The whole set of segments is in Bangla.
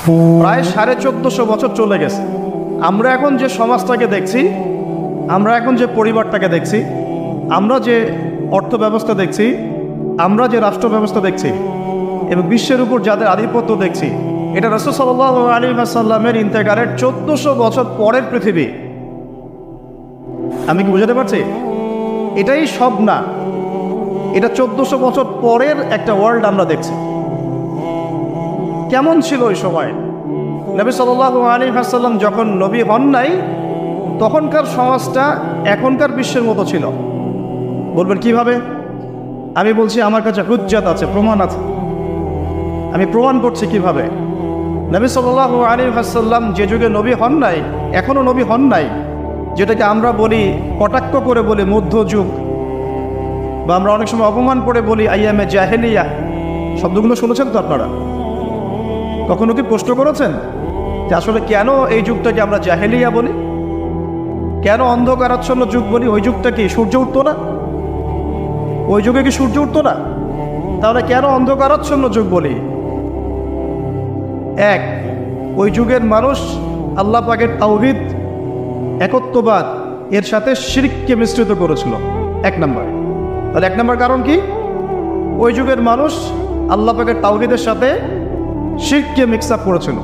প্রায় 1450 বছর চলে গেছে। আমরা এখন যে সমাজটাকে দেখছি, আমরা এখন যে পরিবারটাকে দেখছি, আমরা যে অর্থ ব্যবস্থা দেখছি, আমরা যে রাষ্ট্র ব্যবস্থা দেখছি এবং বিশ্বের উপর যাদের আধিপত্য দেখছি, এটা রাসূল সাল্লাল্লাহু আলাইহি ওয়াসাল্লামের ইন্তেকালের 1400 বছর পরের পৃথিবী। আমি কি বুঝাতে পারছি? এটাই সব না, এটা 1400 বছর পরের একটা ওয়ার্ল্ড আমরা দেখছি। কেমন ছিল ওই সময়? নবী সাল্লাল্লাহু আলাইহি ওয়াসাল্লাম যখন নবী হন নাই, তখনকার সমাজটা এখনকার বিশ্বের মতো ছিল। বলবেন কিভাবে? আমি বলছি, আমার কাছে হুজ্জাত আছে, প্রমাণ আছে। আমি প্রমাণ করছি কিভাবে। নবী সাল্লাল্লাহু আলাইহি ওয়াসাল্লাম যে যুগে নবী হন নাই, এখনও নবী হন নাই, যেটাকে আমরা বলি, কটাক্ষ করে বলি মধ্যযুগ, বা আমরা অনেক সময় অপমান করে বলি আইয়ামে জাহেলিয়া। শব্দগুলো শুনেছেন তো আপনারা? কখনো কি প্রশ্ন করেছেন যে আসলে কেন এই যুগটাকে আমরা জাহেলিয়া বলি, কেন অন্ধকারাচ্ছন্ন যুগ বলি? ওই যুগটা কি সূর্য উঠতো না? ওই যুগে কি সূর্য উঠতো না? তাহলে কেন অন্ধকারাচ্ছন্ন যুগ বলি? এক, ওই যুগের মানুষ আল্লাহ পাকের তাওহীদ, একত্ববাদ এর সাথে শিরককে মিশ্রিত করেছিল। এক নম্বর। তাহলে এক নম্বর কারণ কি? ওই যুগের মানুষ আল্লাহ পাকের তাওহীদের সাথে শিরককে মিক্স আপ করেছিল।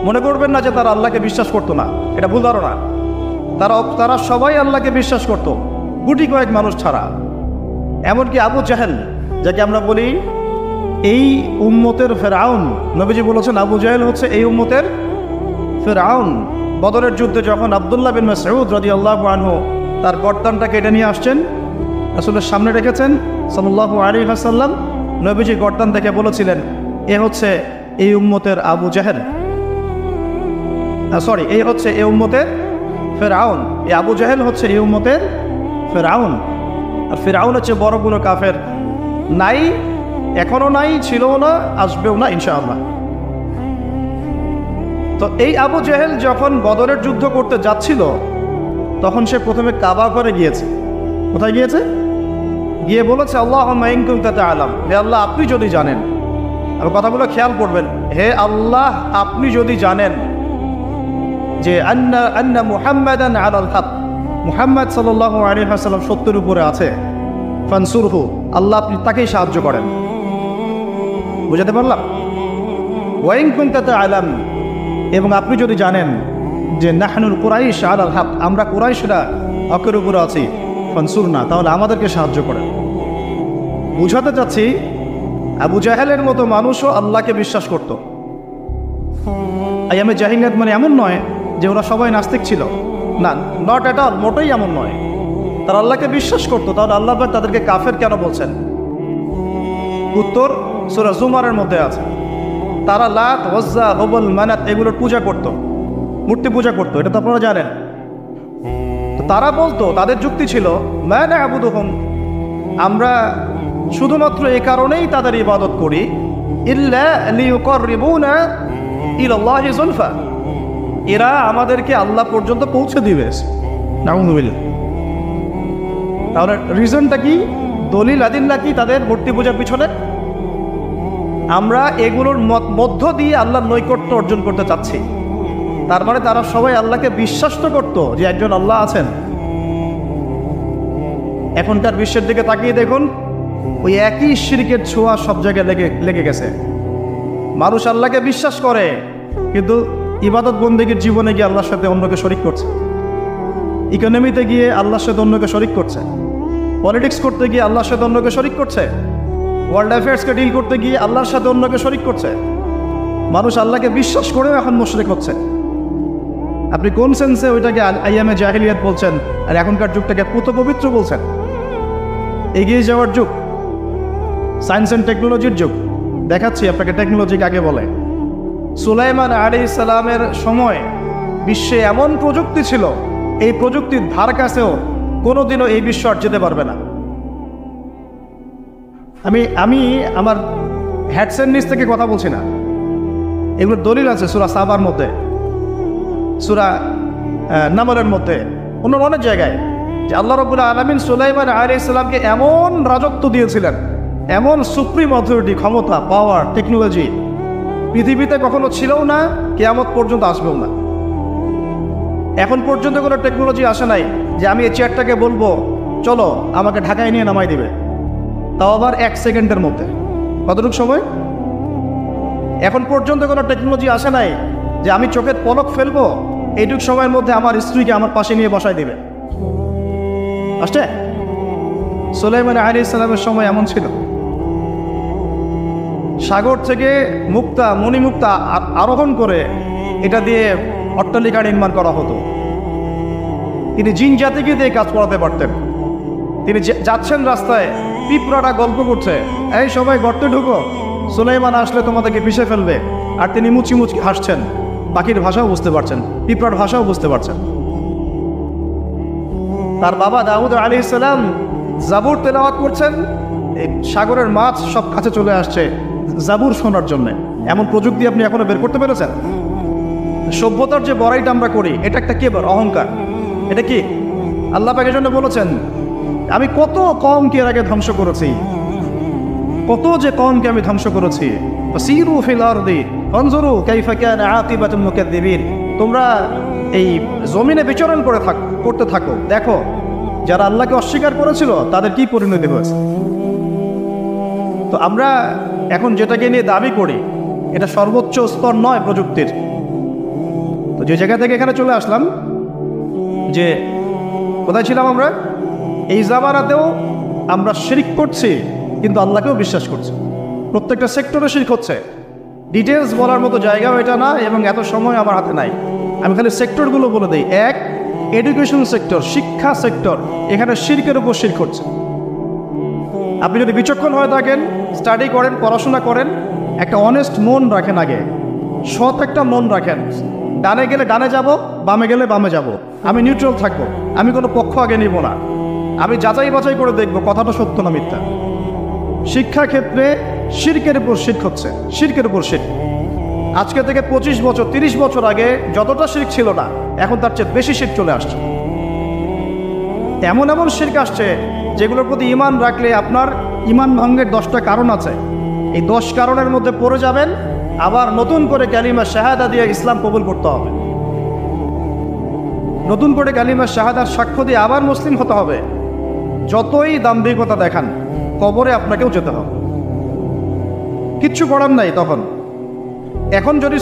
মনে করবেন না যে তারা আল্লাহকে বিশ্বাস করতো না, এটা ভুল ধারণা। তারা সবাই আল্লাহকে বিশ্বাস করত, গুটি কয়েক মানুষ ছাড়া। এমনকি আবু জাহেল, যাকে আমরা বলি এই উম্মতের ফেরাউন, নবীজি বলেছেন আবু জাহেল হচ্ছে এই উম্মতের ফেরাউন। বদরের যুদ্ধে যখন আব্দুল্লাহ বিন মাসউদ রাদিয়াল্লাহু আনহু তার গর্দানটা কেটে নিয়ে আসছেন, রাসূলের সামনে রেখেছেন সাল্লাল্লাহু আলাইহি ওয়াসাল্লাম, নবীজি গর্দান থেকে বলেছিলেন, এ হচ্ছে এই উম্মতের আবু জাহেল, এই হচ্ছে এই উম্মতের ফেরাউন। এই আবু জাহেল হচ্ছে এই উম্মতের ফেরাউন। আর ফেরাউন হচ্ছে বড় কোনো কাফের নাই, এখনো নাই, ছিলও না, আসবেও না ইনশাআল্লাহ। তো এই আবু জাহেল যখন বদরের যুদ্ধ করতে যাচ্ছিল, তখন সে প্রথমে কাবা ঘরে গিয়েছে। কোথায় গিয়েছে? গিয়ে বলেছে, আল্লাহুম্মা ইন কুনতা তা'লাম, হে আল্লাহ আপনি যদি জানেন। আর কথাগুলো খেয়াল করবেন, হে আল্লাহ আপনি যদি জানেন যে আন্না মুহাম্মাদান আলাল হক, মুহাম্মদ সাল্লাল্লাহু আলাইহি ওয়াসাল্লাম সত্যের উপরে আছে, ফানসুরহু, আল্লাহ আপনি তাকেই সাহায্য করেন। বুঝাতে পারলাম? ওয়া ইন কুনতা তা'লাম, এবং আপনি যদি জানেন যে নাহনুল কুরাইশ আলাল হক, আমরা কুরাইশরা হকের উপরে আছি, ফানসুরনা, তাহলে আমাদেরকে সাহায্য করেন। বুঝাতে চাচ্ছি, আবু জাহেলের মতো মানুষও আল্লাহকে বিশ্বাস করত। আইয়ামে জাহিলিয়াত মানে এমন নয় যে ওরা সবাই নাস্তিক ছিল, না, নট এট অল, মোটেই এমন নয়। তারা আল্লাহকে বিশ্বাস করতো। তাহলে আল্লাহ পাক তাদেরকে কাফের কেন বলছেন? উত্তর সূরা জুমারের মধ্যে আছে। তারা লাত, ওজ্জা, হুবল, মানাত এগুলোর পূজা করত, মূর্তি পূজা করত, এটা তো আপনারা জানেন। তো তারা বলতো, তাদের যুক্তি ছিল, মা না'বুদুহুম, আমরা শুধুমাত্র এই কারণেই তাদের ইবাদত করি, ইল্লা লিয়ুকাররিবুনা ইলাল্লাহি যুলফা, এরা আমাদেরকে আল্লাহ পর্যন্ত পৌঁছে দিবে। নাউযুবিল্লাহ। তাহলে রিজনটা কি? দলিল আদিল্লা কি তাদের মূর্তি পূজার পিছনে? আমরা এগুলোর মধ্য দিয়ে আল্লাহর নৈকট্য অর্জন করতে চাচ্ছি। তার মানে তারা সবাই আল্লাহকে বিশ্বাস তো করতো যে একজন আল্লাহ আছেন। এখনকার বিশ্বের দিকে তাকিয়ে দেখুন, ওই একই শিরকের ছোঁয়া সব জায়গায় লেগে গেছে। মানুষ আল্লাহকে বিশ্বাস করে, কিন্তু ইবাদত বন্দেগীর জীবনে গিয়ে আল্লাহর সাথে অন্যকে শরিক করছে, ইকোনমিতে গিয়ে আল্লাহর সাথে অন্যকে শরিক করছে, পলিটিক্স করতে গিয়ে আল্লাহর সাথে অন্যকে শরিক করছে, ওয়ার্ল্ড অ্যাফেয়ার্সকে ডিল করতে গিয়ে আল্লাহর সাথে অন্যকে শরিক করছে। মানুষ আল্লাহকে বিশ্বাস করেও এখন মুশরিক হচ্ছে। আপনি কোন সেন্সে ওইটাকে আইয়ামে জাহিলিয়াত বলছেন, আর এখনকার যুগটাকে পুত পবিত্র বলছেন? এগিয়ে যাওয়ার যুগ, সায়েন্স অ্যান্ড টেকনোলজির যুগ। দেখাচ্ছি আপনাকে টেকনোলজি কাকে বলে। সুলাইমান আলাইহিস সালামের সময় বিশ্বে এমন প্রযুক্তি ছিল, এই প্রযুক্তির ধার কাছেও কোনোদিনও এই বিশ্ব আর যেতে পারবে না। আমি আমার হ্যাডসেট নিচ থেকে কথা বলছি না, এগুলোর দলিল আছে সূরা সাবার মধ্যে, সূরা নামলের মধ্যে, অন্য অনেক জায়গায়, যে আল্লাহ রাব্বুল আলামিন সুলাইমান আলাইহিস সালামকে এমন রাজত্ব দিয়েছিলেন, এমন সুপ্রিম অথরিটি, ক্ষমতা, পাওয়ার, টেকনোলজি, পৃথিবীতে কখনো ছিলও না, কিয়ামত পর্যন্ত আসবেও না। এখন পর্যন্ত কোনো টেকনোলজি আসে নাই যে আমি এই চেয়ারটাকে বলবো চলো আমাকে ঢাকায় নিয়ে নামাই দিবে, তাও আবার 1 সেকেন্ডের মধ্যে। কতটুকু সময়? এখন পর্যন্ত কোনো টেকনোলজি আসে নাই যে আমি চোখের পলক ফেলবো এইটুক সময়ের মধ্যে আমার স্ত্রীকে আমার পাশে নিয়ে বসাই দিবে। আসছে? সুলাইমান আলাইহিস সালামের সময় এমন ছিল। সাগর থেকে মুক্তা মণিমুক্তা আরোহণ করে এটা দিয়ে অট্টালিকা নির্মাণ করা হতো। তিনি জিন জাতিকে দিয়ে কাজ করাতে পারতেন। তিনি যাচ্ছেন রাস্তায়, পিঁপড়াটা গল্প করছে, এই সবাই গর্তে ঢুকো, সুলাইমান আসলে তোমাদেরকে পিষে ফেলবে। আর তিনি মুচি মুচকি হাসছেন, পাখির ভাষাও বুঝতে পারছেন, পিঁপড়ার ভাষাও বুঝতে পারছেন। তার বাবা দাউদ আলাইহিস সালাম জাবুর তেলাওয়াত করছেন, এই সাগরের মাছ সব কাছে চলে আসছে জাবুর শোনার জন্য। এমন প্রযুক্তি আপনি এখনো বের করতে পেরেছেন? সভ্যতার যে বড়াইটা আমরা করি, এটা একটা কেবল অহংকার। এটা কি আল্লাহ পাকের জন্য বলেছেন? আমি কত কওমকে এর আগে ধ্বংস করেছি, কত যে কওমকে আমি ধ্বংস করেছি। ফাসিরু ফিল আরদি ফানজুরু কাইফা কানা আকিবাতুল মুকাদ্দিবিন। তোমরা এই জমিনে বিচরণ করতে থাকো, দেখো যারা আল্লাহকে অস্বীকার করেছিল তাদের কি পরিণতি হয়েছে। তো আমরা এখন যেটাকে নিয়ে দাবি করি এটা সর্বোচ্চ স্তর নয় প্রযুক্তির। তো যে জায়গা থেকে এখানে চলে আসলাম, যে কোথায় ছিলাম আমরা? এই জামানাতেও আমরা শিরক করছি কিন্তু আল্লাহকেও বিশ্বাস করছি। প্রত্যেকটা সেক্টরে শিরক হচ্ছে। ডিটেলস বলার মতো জায়গাও এটা না, এবং এত সময় আমার হাতে নাই। আমি খালি সেক্টরগুলো বলে দিই। 1, এডুকেশন সেক্টর, শিক্ষা সেক্টর, এখানে শিরকের উপর শিরক হচ্ছে। আপনি যদি বিচক্ষণ হয়ে থাকেন, স্টাডি করেন, পড়াশোনা করেন, একটা অনেস্ট মন রাখেন, আগে সৎ একটা মন রাখেন। ডানে গেলে ডানে যাব, বামে গেলে বামে যাব, আমি নিউট্রাল থাকবো, আমি কোনো পক্ষ আগে নিব না, আমি যাচাই বাছাই করে দেখব কথাটা সত্য না মিথ্যা। শিক্ষাক্ষেত্রে শিরকের উপর শিরক হচ্ছে, শিরকের উপর শিরক। আজকে থেকে 25 বছর 30 বছর আগে যতটা শিরক ছিল না, এখন তার চেয়ে বেশি শিরক চলে আসছে। এমন এমন শিরক আসছে যেগুলোর প্রতি ঈমান রাখলে আপনার ঈমান ভঙ্গের 10টা কারণ আছে। এই 10 কারণের মধ্যে পড়ে যাবেন, আবার নতুন করে কালিমা শাহাদা দিয়ে ইসলাম কবুল করতে হবে। নতুন করে কালিমা শাহাদার সাক্ষ্য দিয়ে আবার মুসলিম হতে হবে। যতই দাম্ভিকতা দেখান, কবরে আপনাকেও যেতে হবে, কিচ্ছু করার নাই তখন। এখন যদি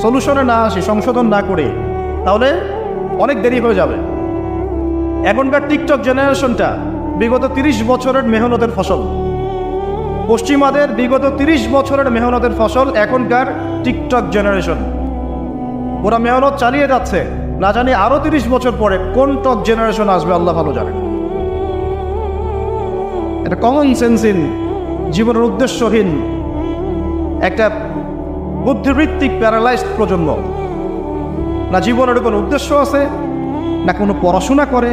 সলিউশনে না আসি, সংশোধন না করি, তাহলে অনেক দেরি হয়ে যাবে। এখনকার টিকটক জেনারেশনটা বিগত 30 বছরের মেহনতের ফসল। পশ্চিমাদের বিগত 30 বছরের মেহনতের ফসল এখনকার টিকটক জেনারেশন। ওরা মেহনত চালিয়ে যাচ্ছে, না জানি আরো 30 বছর পরে কোন টক জেনারেশন আসবে আল্লাহ ভালো জানে। এটা কমন সেন্সহীন, জীবনের উদ্দেশ্যহীন, একটা বুদ্ধিবৃত্তিক প্যারালাইজড প্রজন্ম। না জীবনের কোনো উদ্দেশ্য আছে, না কোনো পড়াশোনা করে,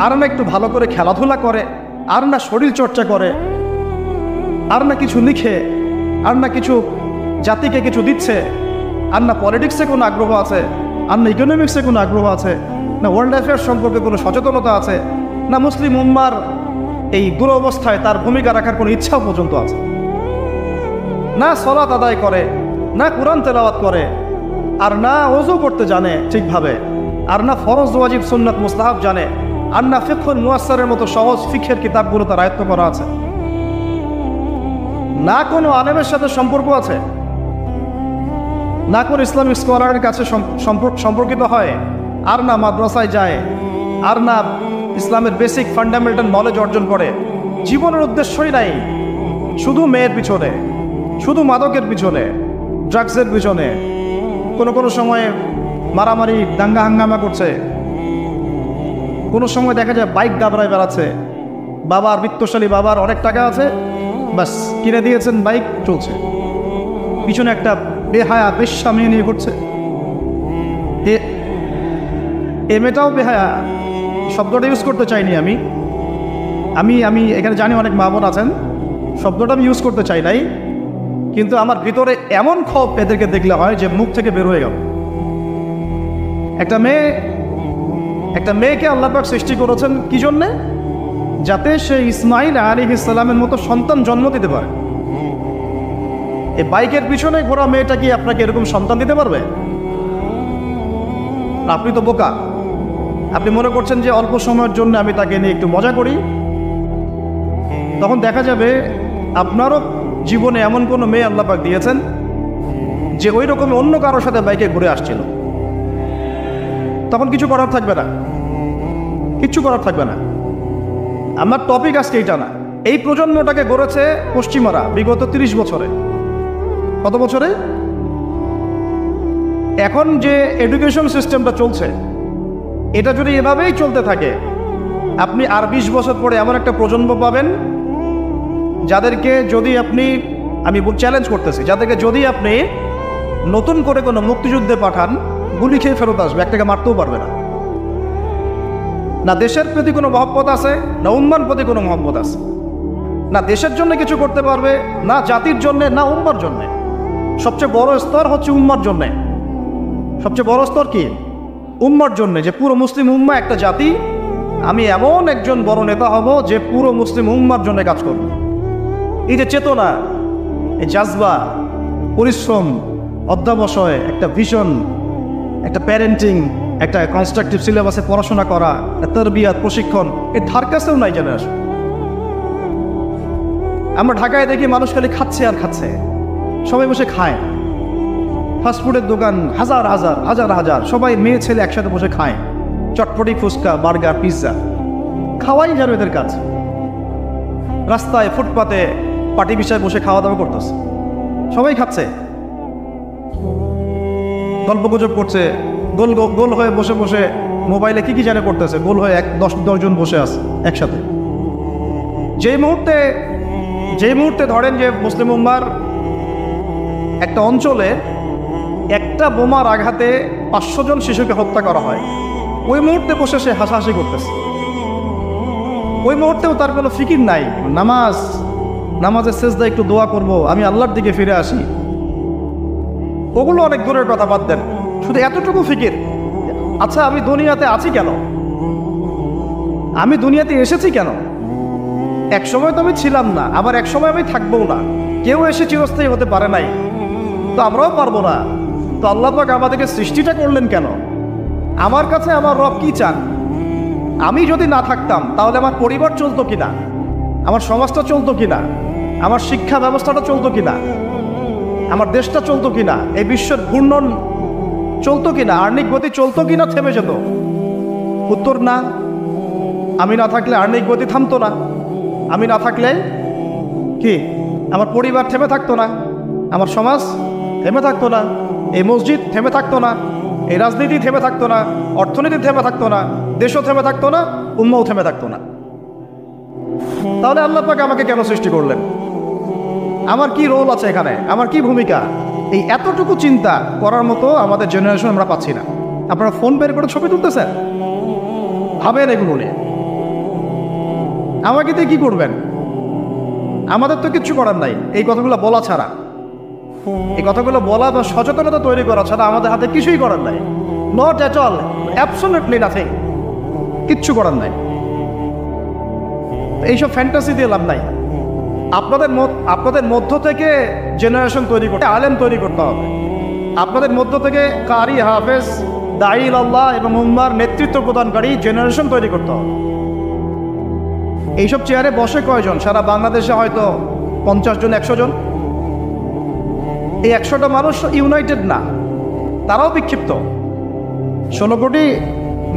আর না একটু ভালো করে খেলাধুলা করে, আর না শরীর চর্চা করে, আর না কিছু লিখে, আর না কিছু জাতিকে কিছু দিচ্ছে, আর না পলিটিক্সে কোনো আগ্রহ আছে, আর না ইকোনমিক্সে কোনো আগ্রহ আছে, না ওয়ার্ল্ড অ্যাফেয়ার্স সম্পর্কে কোনো সচেতনতা আছে, না মুসলিম উম্মার এই দুরবস্থায় তার ভূমিকা রাখার কোনো ইচ্ছাও পর্যন্ত আছে। না সালাত আদায় করে, না কোরআন তেলাওয়াত করে, আর না ওযু করতে জানে ঠিকভাবে, আর না ফরজ ওয়াজিব সুন্নাত মুস্তাহাব জানে, আর না ফিকহুল মুয়াসসারের মতো সহজ ফিকহের কিতাবগুলো তার আয়ত্ত করা আছে, না কোনো আলেমের সাথে সম্পর্ক আছে, না কোনো ইসলামিক স্কলারের কাছে সম্পর্কিত হয়, আর না মাদ্রাসায় যায়, আর না ইসলামের বেসিক ফান্ডামেন্টাল নলেজ অর্জন করে। জীবনের উদ্দেশ্যই নাই, শুধু মেয়ের পিছনে, শুধু মাদকের পিছনে, ড্রাগসের পিছনে, কোনো সময়ে মারামারি দাঙ্গা হাঙ্গামা করছে, কোনো সময় দেখা যায় বাইক দাবড়ায় বেড়াচ্ছে। বাবার বিত্তশালী, বাবার অনেক টাকা আছে, বাস কিনে দিয়েছেন, বাইক চলছে, পিছনে একটা বেহায়া বেশ্যা মেয়ে নিয়ে ঘুরছে। এ মেয়েটাও বেহায়া, শব্দটা ইউজ করতে চাইনি আমি আমি আমি এখানে জানি অনেক মা বোন আছেন, শব্দটা আমি ইউজ করতে চাই নাই, কিন্তু আমার ভিতরে এমন ক্ষোভ এদেরকে দেখলে হয় যে মুখ থেকে বের হয়ে গেল। একটা মেয়েকে আল্লাহ পাক সৃষ্টি করেছেন কি জন্যে? যাতে সে ইসমাইল আলাইহিস সালামের মতো সন্তান জন্ম দিতে পারে। এই বাইকের পিছনে ঘোরা মেয়েটা কি আপনাকে এরকম সন্তান দিতে পারবে? আপনি তো বোকা। আপনি মনে করছেন যে অল্প সময়ের জন্য আমি তাকে নিয়ে একটু মজা করি। তখন দেখা যাবে আপনারও জীবনে এমন কোনো মেয়ে আল্লাহ পাক দিয়েছেন যে ওই রকম অন্য কারোর সাথে বাইকে ঘুরে আসছিল। তখন কিছু করার থাকবে না, কিচ্ছু করার থাকবে না। আমার টপিক আজকে এইটা না। এই প্রজন্মটাকে গড়েছে পশ্চিমারা বিগত 30 বছরে। কত বছরে? এখন যে এডুকেশন সিস্টেমটা চলছে, এটা যদি এভাবেই চলতে থাকে, আপনি আর 20 বছর পরে এমন একটা প্রজন্ম পাবেন যাদেরকে যদি আপনি, আমি চ্যালেঞ্জ করতেছি, যাদেরকে যদি আপনি নতুন করে কোনো মুক্তিযুদ্ধে পাঠান, গুলি খেয়ে ফেরত আসবে, একটাকে মারতেও পারবে না। না দেশের প্রতি কোনো মহব্বত আছে, না উম্মার প্রতি কোনো মহব্বত আছে, না দেশের জন্য কিছু করতে পারবে, না জাতির জন্যে, না উম্মার জন্যে। সবচেয়ে বড় স্তর হচ্ছে উম্মার জন্যে। সবচেয়ে বড় স্তর কি? উম্মার জন্যে, যে পুরো মুসলিম উম্মা একটা জাতি, আমি এমন একজন বড় নেতা হব যে পুরো মুসলিম উম্মার জন্য কাজ করব। এই যে চেতনা, এই জাজবা, পরিশ্রম, অধ্যাবসায়, একটা ভিশন, একটা প্যারেন্টিং, একটা কনস্ট্রাকটিভ সিলেবাসে পড়াশোনা করা, তারবিয়াত, প্রশিক্ষণ, এর ধার কাছেও নাই জানে আসে। আমরা ঢাকায় দেখি মানুষ খালি খাচ্ছে আর খাচ্ছে, সবাই বসে খায়। ফাস্টফুডের দোকান হাজার হাজার হাজার হাজার, সবাই মেয়ে ছেলে একসাথে বসে খায়, চটপটি, ফুচকা, বার্গার, পিৎজা, খাওয়াই যেন এদের কাজ। রাস্তায় ফুটপাতে পাটি বিছায় বসে খাওয়া দাওয়া করতেছে, সবাই খাচ্ছে, গল্পগুজব করছে, গোল গোল হয়ে বসে বসে মোবাইলে কি জানে করতেছে, গোল হয়ে 10 জন বসে আছে একসাথে। যেই মুহূর্তে ধরেন যে মুসলিম উম্মার একটা অঞ্চলে একটা বোমার আঘাতে 500 জন শিশুকে হত্যা করা হয়, ওই মুহূর্তে বসে সে হাসাহাসি করতেছে। ওই মুহূর্তেও তার কোনো ফিকির নাই, নামাজের সেজদা একটু দোয়া করব, আমি আল্লাহর দিকে ফিরে আসি, ওগুলো অনেক দূরের কথা, বাদ দেন। শুধু এতটুকু ফিকির, আচ্ছা আমি দুনিয়াতে আছি কেন, আমি দুনিয়াতে এসেছি কেন? এক সময় তো আমি ছিলাম না, আবার এক সময় আমি থাকবও না। কেউ এসে চিরস্থায়ী হতে পারে নাই, তো আমরাও পারবো না। তো আল্লাহ পাক আমাদেরকে সৃষ্টিটা করলেন কেন? আমার কাছে আমার রব কি চান? আমি যদি না থাকতাম তাহলে আমার পরিবার চলতো কিনা, আমার সমাজটা চলতো কিনা, আমার শিক্ষা ব্যবস্থাটা চলতো কিনা, আমার দেশটা চলতো কিনা, এই বিশ্বের ঘূর্ণন চলতো কিনা, আর্নিক গতি চলতো কিনা, থেমে যেত? উত্তর না। আমি না থাকলে আর্নিক গতি থামতো না। আমি না থাকলে কি আমার পরিবার থেমে থাকতো না, আমার সমাজ থেমে থাকতো না, এই মসজিদ থেমে থাকতো না, এই রাজনীতি থেমে থাকতো না, অর্থনীতি থেমে থাকতো না, দেশও থেমে থাকতো না, উম্মাও থেমে থাকতো না। তাহলে আল্লাহ পাক আমাকে কেন সৃষ্টি করলেন? আমার কি রোল আছে এখানে, আমার কি ভূমিকা? এই এতটুকু চিন্তা করার মতো আমাদের জেনারেশন আমরা পাচ্ছি না। আপনারা ফোন বের করে ছবি তুলতেছেন, ভাবেন এগুলো নিয়ে। আমাকে দিয়ে কি করবেন? আমাদের তো কিচ্ছু করার নাই এই কথাগুলো বলা ছাড়া। এই কথাগুলো বলা বা সচেতনতা তৈরি করা ছাড়া আমাদের হাতে কিছুই করার নাই। Not at all, absolutely nothing, কিচ্ছু করার নাই। এইসব ফ্যান্টাসি দিয়ে লাভ নাই। আপনাদের মধ্য থেকে জেনারেশন তৈরি করতে, আলেম তৈরি করতে হবে। আপনাদের মধ্য থেকে কারি, হাফেজ, দাঈল আল্লাহ এবং উম্মার নেতৃত্ব প্রদানকারী জেনারেশন তৈরি করতে হবে। এইসব চেয়ারে বসে কয়জন? সারা বাংলাদেশে হয়তো 50 জন, 100 জন। এই 100টা মানুষ ইউনাইটেড না, তারাও বিক্ষিপ্ত। 16 কোটি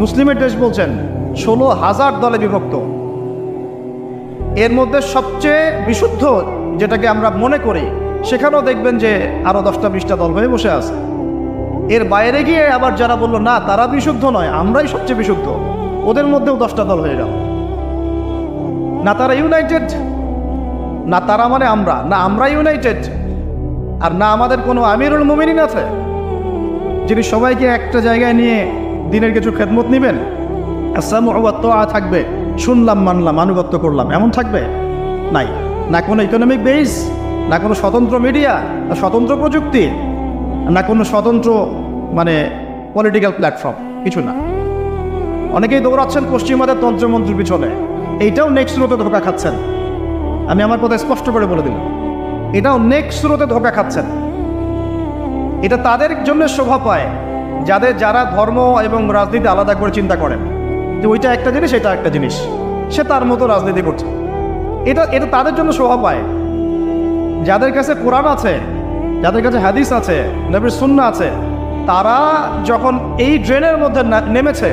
মুসলিমের দেশ বলছেন, 16,000 দলে বিভক্ত। এর মধ্যে সবচেয়ে বিশুদ্ধ যেটাকে আমরা মনে করি, সেখানেও দেখবেন যে আরো 10টা-20টা দল হয়ে বসে আছে। এর বাইরে গিয়ে আবার যারা বললো না তারা বিশুদ্ধ নয়, আমরাই সবচেয়ে বিশুদ্ধ, ওদের মধ্যেও 10টা দল হয়ে গেল। না তারা ইউনাইটেড, না তারা মানে আমরা, না আমরা ইউনাইটেড, আর না আমাদের কোনো আমিরুল মুমিনিন আছে যিনি সবাইকে একটা জায়গায় নিয়ে দিনের কিছু খেদমত নেবেন। আসসামু ওয়া তাআ থাকবে, শুনলাম মানলাম আনুগত্য করলাম, এমন থাকবে? নাই। না কোনো ইকোনমিক বেস, না কোনো স্বতন্ত্র মিডিয়া, না স্বতন্ত্র প্রযুক্তি, না কোনো স্বতন্ত্র মানে পলিটিক্যাল প্ল্যাটফর্ম, কিছু না। অনেকেই দৌড়াচ্ছেন পশ্চিমাদের তন্ত্রমন্ত্রের পিছনে, এইটাও নেক্সট রোতে ধোকা খাচ্ছেন। আমি আমার কথা স্পষ্ট করে বলে দিলাম, এটাও নেক্সট স্রোতে ধোকা খাচ্ছেন। এটা তাদের জন্য শোভা পায় যারা ধর্ম এবং রাজনীতি আলাদা করে চিন্তা করেন যে ওইটা একটা জিনিস, এটা একটা জিনিস, সে তার মতো রাজনীতি করছে। এটা তাদের জন্য শোভা পায়। যাদের কাছে কোরআন আছে, যাদের কাছে হাদিস আছে, নবীর সুন্নাহ আছে, তারা যখন এই ড্রেনের মধ্যে নেমেছে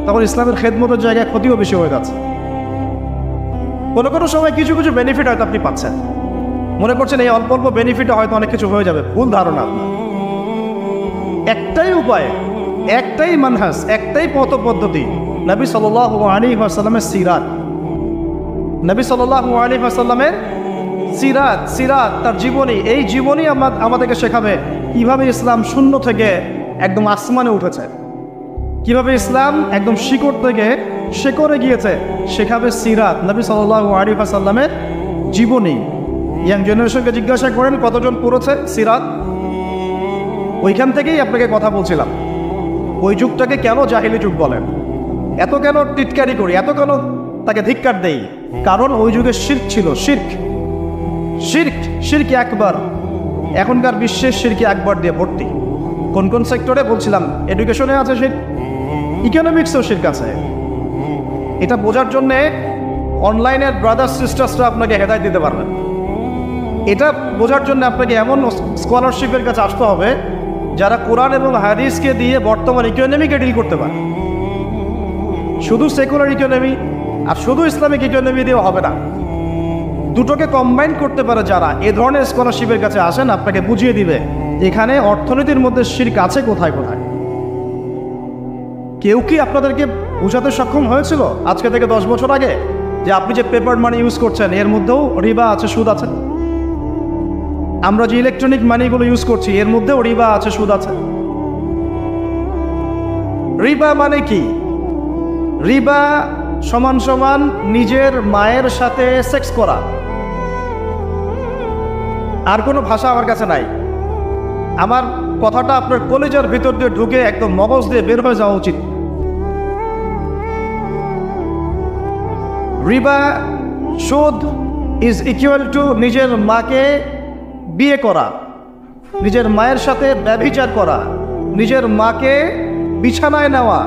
তখন ইসলামের খেদমতের জায়গায় ক্ষতিও বেশি হয়ে যাচ্ছে। কোনো কোনো সময় কিছু কিছু বেনিফিট হয়তো আপনি পাচ্ছেন, মনে করছেন এই অল্প অল্প বেনিফিটে হয়তো অনেক কিছু হয়ে যাবে। ভুল ধারণা আপনার। একটাই উপায়, একটাই মানহাজ, একটাই পথ পদ্ধতি, নবী সাল্লাল্লাহু আলাইহি ওয়াসাল্লামের সিরাত। নবী সাল্লাল্লাহু আলাইহি ওয়াসাল্লামের সিরাত, তার জীবনী। এই জীবনী আমাদেরকে শেখাবে কিভাবে ইসলাম শূন্য থেকে একদম আসমানে উঠেছে, কিভাবে ইসলাম একদম শিকড় থেকে শেকড়ে গিয়েছে, শেখাবে সিরাত, নবী সাল্লাল্লাহু আলাইহি ওয়াসাল্লামের জীবনী। ইয়াং জেনারেশনকে জিজ্ঞাসা করেন কতজন পড়েছে সিরাত। ওইখান থেকেই আপনাকে কথা বলছিলাম, ওই যুগটাকে কেন জাহিলি যুগ বলেন, এত কেন টিটকারি করি, এত কেন তাকে ধিক্কার দেই? কারণ ওই যুগে শিরক ছিল। শিরক একবার। এখনকার বিশ্বের শিরক একবার দিয়ে ভর্তি। কোন কোন সেক্টরে বলছিলাম, এডুকেশনে আছে শিরক, ইকোনমিক্সেও শিরক আছে। এটা বোঝার জন্যে অনলাইনের ব্রাদার্স সিস্টার্সরা আপনাকে হেদায়েত দিতে পারবেন। এটা বোঝার জন্য আপনাকে এমন স্কলারশিপের কাছে আসতে হবে যারা কোরআন এবং হাদিসকে দিয়ে বর্তমান ইকোনমিকে ডিল করতে পারে। শুধু সেকুলার ইকোনমি আর শুধু ইসলামিক ইকোনমি দিয়ে হবে না, দুটোকে কম্বাইন করতে পারে যারা, এ ধরনের স্কলারশিপের কাছে আসেন, আপনাকে বুঝিয়ে দিবে এখানে অর্থনীতির মধ্যে শিরক আছে কোথায় কোথায়। কেউ কি আপনাদেরকে বোঝাতে সক্ষম হয়েছিল আজকে থেকে 10 বছর আগে যে আপনি যে পেপার মানি ইউজ করছেন এর মধ্যেও রিবা আছে, সুদ আছে? আমরা যে ইলেকট্রনিক মানিগুলো ইউজ করছি এর মধ্যেও রিবা আছে, সুদ আছে। রিবা মানে কি? রিবা সমান সমান নিজের মায়ের সাথে সেক্স করা। আর কোনো ভাষা আমার কাছে নাই। আমার কথাটা আপনার কলিজার ভিতর দিয়ে ঢুকে একদম মগজ দিয়ে বের হয়ে যাওয়া উচিত। রিবা, সুদ ইজ ইকুয়াল টু নিজের মাকে বিয়ে করা, নিজের মায়ের সাথে ব্যভিচার করা, নিজের মাকে বিছানায় নেওয়া,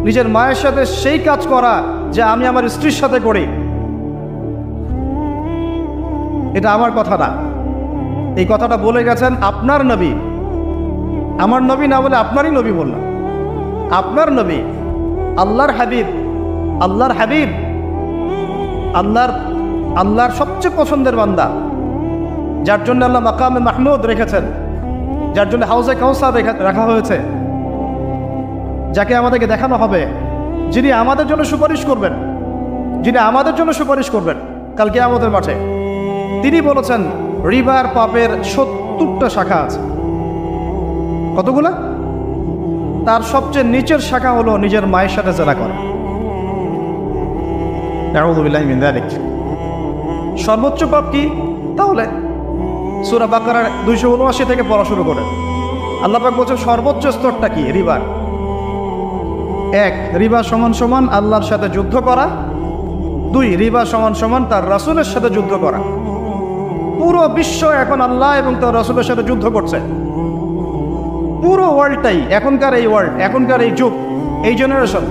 নিজের মায়ের সাথে সেই কাজ করা যে আমি আমার স্ত্রীর সাথে করি। এটা আমার কথা না, এই কথাটা বলে গেছেন আপনার নবী। আমার নবী না বলে আপনারই নবী বললাম। আপনার নবী, আল্লাহর হাবিব, আল্লাহর সবচেয়ে পছন্দের বান্দা, যার জন্য আল্লাহ মাকামে মাহমুদ রেখেছেন, যার জন্য হাউজে কাউসার রাখা হয়েছে, যাকে আমাদেরকে দেখানো হবে, যিনি আমাদের জন্য সুপারিশ করবেন, কালকে আমাদের মাঠে। তিনি বলেছেন রিবার পাপের 70টা শাখা আছে। কতগুলা? তার সবচেয়ে নিচের শাখা হলো নিজের মায়ের সাথে জেনা করা। আউযু বিল্লাহি মিন যালিক। সর্বোচ্চ পাপ কি তাহলে? সূরা বাকারার 279 থেকে পড়া শুরু করেন। আল্লাহ পাক বলছেন সর্বোচ্চ স্তরটা কি? রিবা। 1, রিবা সমান সমান আল্লাহর সাথে যুদ্ধ করা। 2, রিবা সমান সমান তার রাসূলের সাথে যুদ্ধ করা। পুরো বিশ্ব এখন আল্লাহ এবং তার রাসূলের সাথে যুদ্ধ করছে। পুরো ওয়ার্ল্ডটাই এখনকার এই ওয়ার্ল্ড, এখনকার এই যুগ, এই জেনারেশন।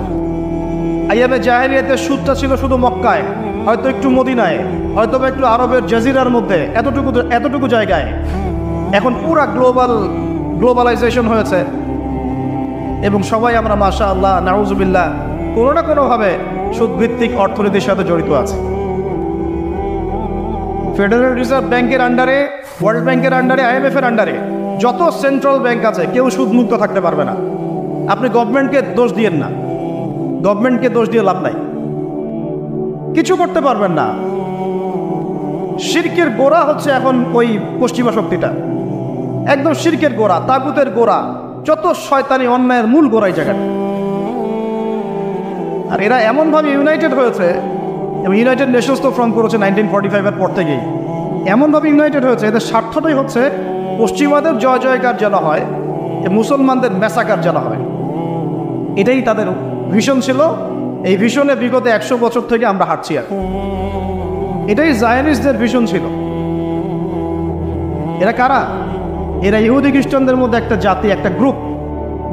আইয়ামে জাহেলিয়াতের সুদটা ছিল শুধু মক্কায়, হয়তো একটু মদিনায়, হয়তো একটু আরবের জাজিরার মধ্যে, এতটুকু জায়গায়। এখন পুরা গ্লোবালাইজেশন হয়েছে এবং সবাই আমরা মাশাআল্লাহ নাউজুবিল্লাহ কোনো না কোনোভাবে সুদভিত্তিক অর্থনীতির সাথে জড়িত আছে। ফেডারেল রিজার্ভ ব্যাংকের আন্ডারে, ওয়ার্ল্ড ব্যাংকের আন্ডারে, IMF এর আন্ডারে যত সেন্ট্রাল ব্যাংক আছে কেউ সুদমুক্ত থাকতে পারবে না। আপনি গভর্নমেন্টকে দোষ দিয়েন না, গভর্নমেন্টকে দোষ দিয়ে লাভ নাই, কিছু করতে পারবেন না। শিরকের গোড়া হচ্ছে এখন ওই পশ্চিমা শক্তিটা, একদম শিরকের গোড়া, তাগুতের গোড়া, যত শয়তানি অন্যায়ের মূল গোড়াই জায়গা। আর এরা এমনভাবে ইউনাইটেড হয়েছে, এবং ইউনাইটেড নেশনস তো ফর্ম করেছে 1945-এর পর থেকেই। এমনভাবে ইউনাইটেড হয়েছে, এদের স্বার্থটাই হচ্ছে পশ্চিমাদের জয় জয়কার যেন হয়, মুসলমানদের ম্যাসাকার যেন হয়। এটাই তাদের ভিশন ছিল। এই ভিশনে বিগত 100 বছর থেকে আমরা হাঁটছি। আর এটাই জায়নিস্টদের ভিশন ছিল। এরা কারা? এরা ইহুদি খ্রিস্টানদের মধ্যে একটা জাতি, একটা গ্রুপ,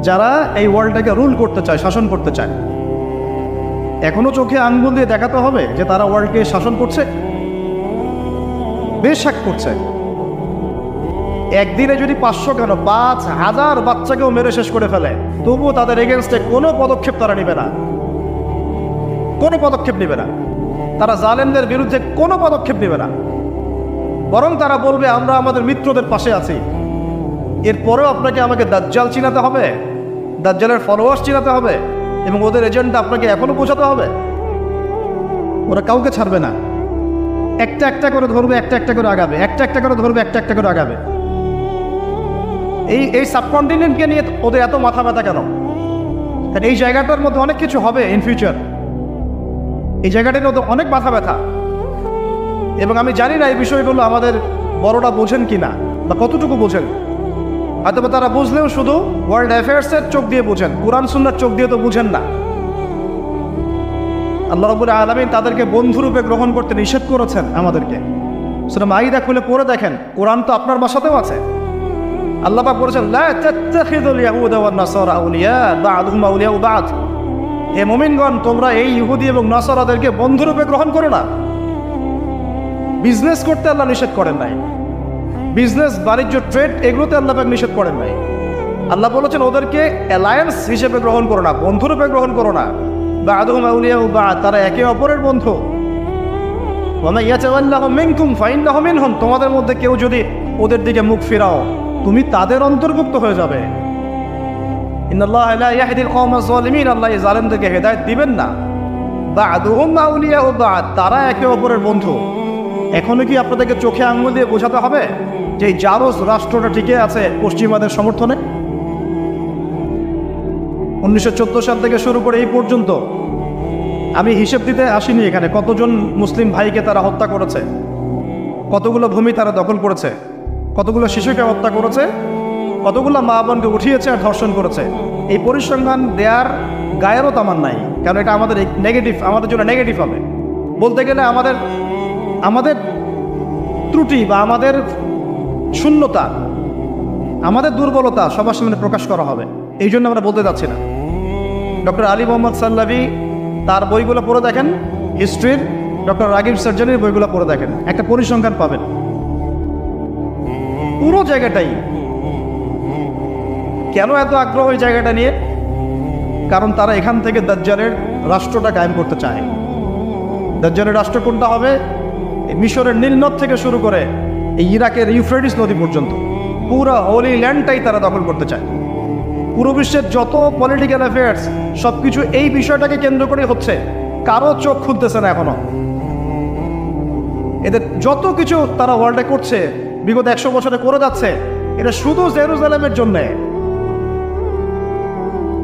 যারা এই ওয়ার্ল্ডটাকে রুল করতে চায়, শাসন করতে চায়। এখনো চোখে আঙ্গুল দিয়ে দেখাতে হবে যে তারা ওয়ার্ল্ডকে শাসন করছে? বেশক করছে। একদিনে যদি 500 কেন 5000 বাচ্চাকেও মেরে শেষ করে ফেলে, তবুও তাদের এগেনস্টে কোনো পদক্ষেপ তারা নেবে না, কোনো পদক্ষেপ নেবে না। তারা জালেমদের বিরুদ্ধে কোনো পদক্ষেপ নেবে না, বরং তারা বলবে আমরা আমাদের মিত্রদের পাশে আছি। এরপরেও আপনাকে আমাকে দাজ্জাল চিনাতে হবে, দাজ্জালের ফলোয়ার্স চিনাতে হবে, এবং ওদের এজেন্ডা আপনাকে এখনো বোঝাতে হবে। ওরা কাউকে ছাড়বে না, একটা একটা করে ধরবে, একটা একটা করে আগাবে, একটা একটা করে ধরবে, একটা একটা করে আগাবে। এই সাবকন্টিনেন্টকে নিয়ে ওদের এত মাথা ব্যথা কেন? কারণ এই জায়গাটার মধ্যে অনেক কিছু হবে ইন ফিউচার। এই জায়গাটার মধ্যে অনেক মাথা ব্যথা, এবং আমি জানি না এই বিষয়গুলো আমাদের বড়রা বোঝেন কি না, বা কতটুকু বোঝেন। হয়তো তারা বুঝলেও শুধু ওয়ার্ল্ড অ্যাফেয়ার্সের চোখ দিয়ে বোঝেন, কুরআন সুন্নাহর চোখ দিয়ে তো বুঝেন না। আল্লাহ রাব্বুল আলামিন তাদেরকে বন্ধুরূপে গ্রহণ করতে নিষেধ করেছেন আমাদেরকে। সূরা মাইদা খুলে পড়ে দেখেন, কোরআন তো আপনার ভাষাতেও আছে। আল্লাহ পাক বলেছেন, লা তাত্তাখিযুল ইয়াহুদা ওয়ান নাসারা আউলিয়া বা'দুহুম আউলিয়াউ বা'দ। হে মুমিনগণ, তোমরা এই ইহুদি এবং নাসারাদেরকে বন্ধুরূপে গ্রহণ করো না। বিজনেস করতে আল্লাহ নিষেধ করেন নাই, বিজনেস, বাণিজ্য, ট্রেড, এগুলোতে আল্লাহ পাক নিষেধ করেন নাই। আল্লাহ বলেছেন ওদেরকে অ্যালায়েন্স হিসেবে গ্রহণ করো না, বন্ধুরূপে গ্রহণ করো না। বা'দুহুম আউলিয়াউ বা'দ, তারা একে অপরের বন্ধু। ওয়া মান ইয়াতাওয়াল্লাহুম মিনকুম ফাইন্নাহু মিনহুম, তোমাদের মধ্যে কেউ যদি ওদের দিকে মুখ ফিরাও, তুমি তাদের অন্তর্ভুক্ত হয়ে যাবে। ইন্নাল্লাহা লা ইয়াহদিল কওমাজ যালিমিন, আল্লাহ এই জালেমদেরকে হেদায়েত দিবেন না। বা'দুহুম আউলিয়াউ বা'দ, তারা একে অপরের বন্ধু। এখনো কি আপনাদেরকে চোখে আঙুল দিয়ে বোঝাতে হবে যে এই জারজ রাষ্ট্রটা টিকে আছে পশ্চিমাদের সমর্থনে? 1914 সাল থেকে শুরু করে এই পর্যন্ত আমি হিসেব দিতে আসিনি এখানে কতজন মুসলিম ভাইকে তারা হত্যা করেছে, কতগুলো ভূমি তারা দখল করেছে, কতগুলো শিশুকে হত্যা করেছে, কতগুলো মা বোনকে উঠিয়েছে আর ধর্ষণ করেছে। এই পরিসংখ্যান দেওয়ার গায়েরও তামান নাই, কারণ এটা আমাদের নেগেটিভ, আমাদের জন্য নেগেটিভ হবে। বলতে গেলে আমাদের ত্রুটি বা আমাদের শূন্যতা, আমাদের দুর্বলতা সবার সামনে প্রকাশ করা হবে, এই জন্য আমরা বলতে যাচ্ছি না। ডক্টর আলী মোহাম্মদ সাল্লাবি তার বইগুলো পড়ে দেখেন, হিস্ট্রির, ডক্টর রাগিব সার্জানির বইগুলো পড়ে দেখেন, একটা পরিসংখ্যান পাবেন। পুরো জায়গাটাই কেন এত আগ্রহ এই জায়গাটা নিয়ে? কারণ তারা এখান থেকে দাজ্জালের রাষ্ট্রটা কায়েম করতে চায়। দাজ্জালের রাষ্ট্র কোনটা হবে? মিশরের নীলনদ থেকে শুরু করে এই ইরাকের ইউফ্রেটিস নদী পর্যন্ত পুরো হোলি ল্যান্ডটাই তারা দখল করতে চায়। পুরো বিশ্বের যত পলিটিক্যাল অ্যাফেয়ার্স সব কিছু এই বিষয়টাকে কেন্দ্র করে হচ্ছে। কারো চোখ খুলতেছে না এখনো। এদের যত কিছু তারা ওয়ার্ল্ডে করছে, বিগত 100 বছরে করে যাচ্ছে, এটা শুধু জেরুজালেমের জন্যে।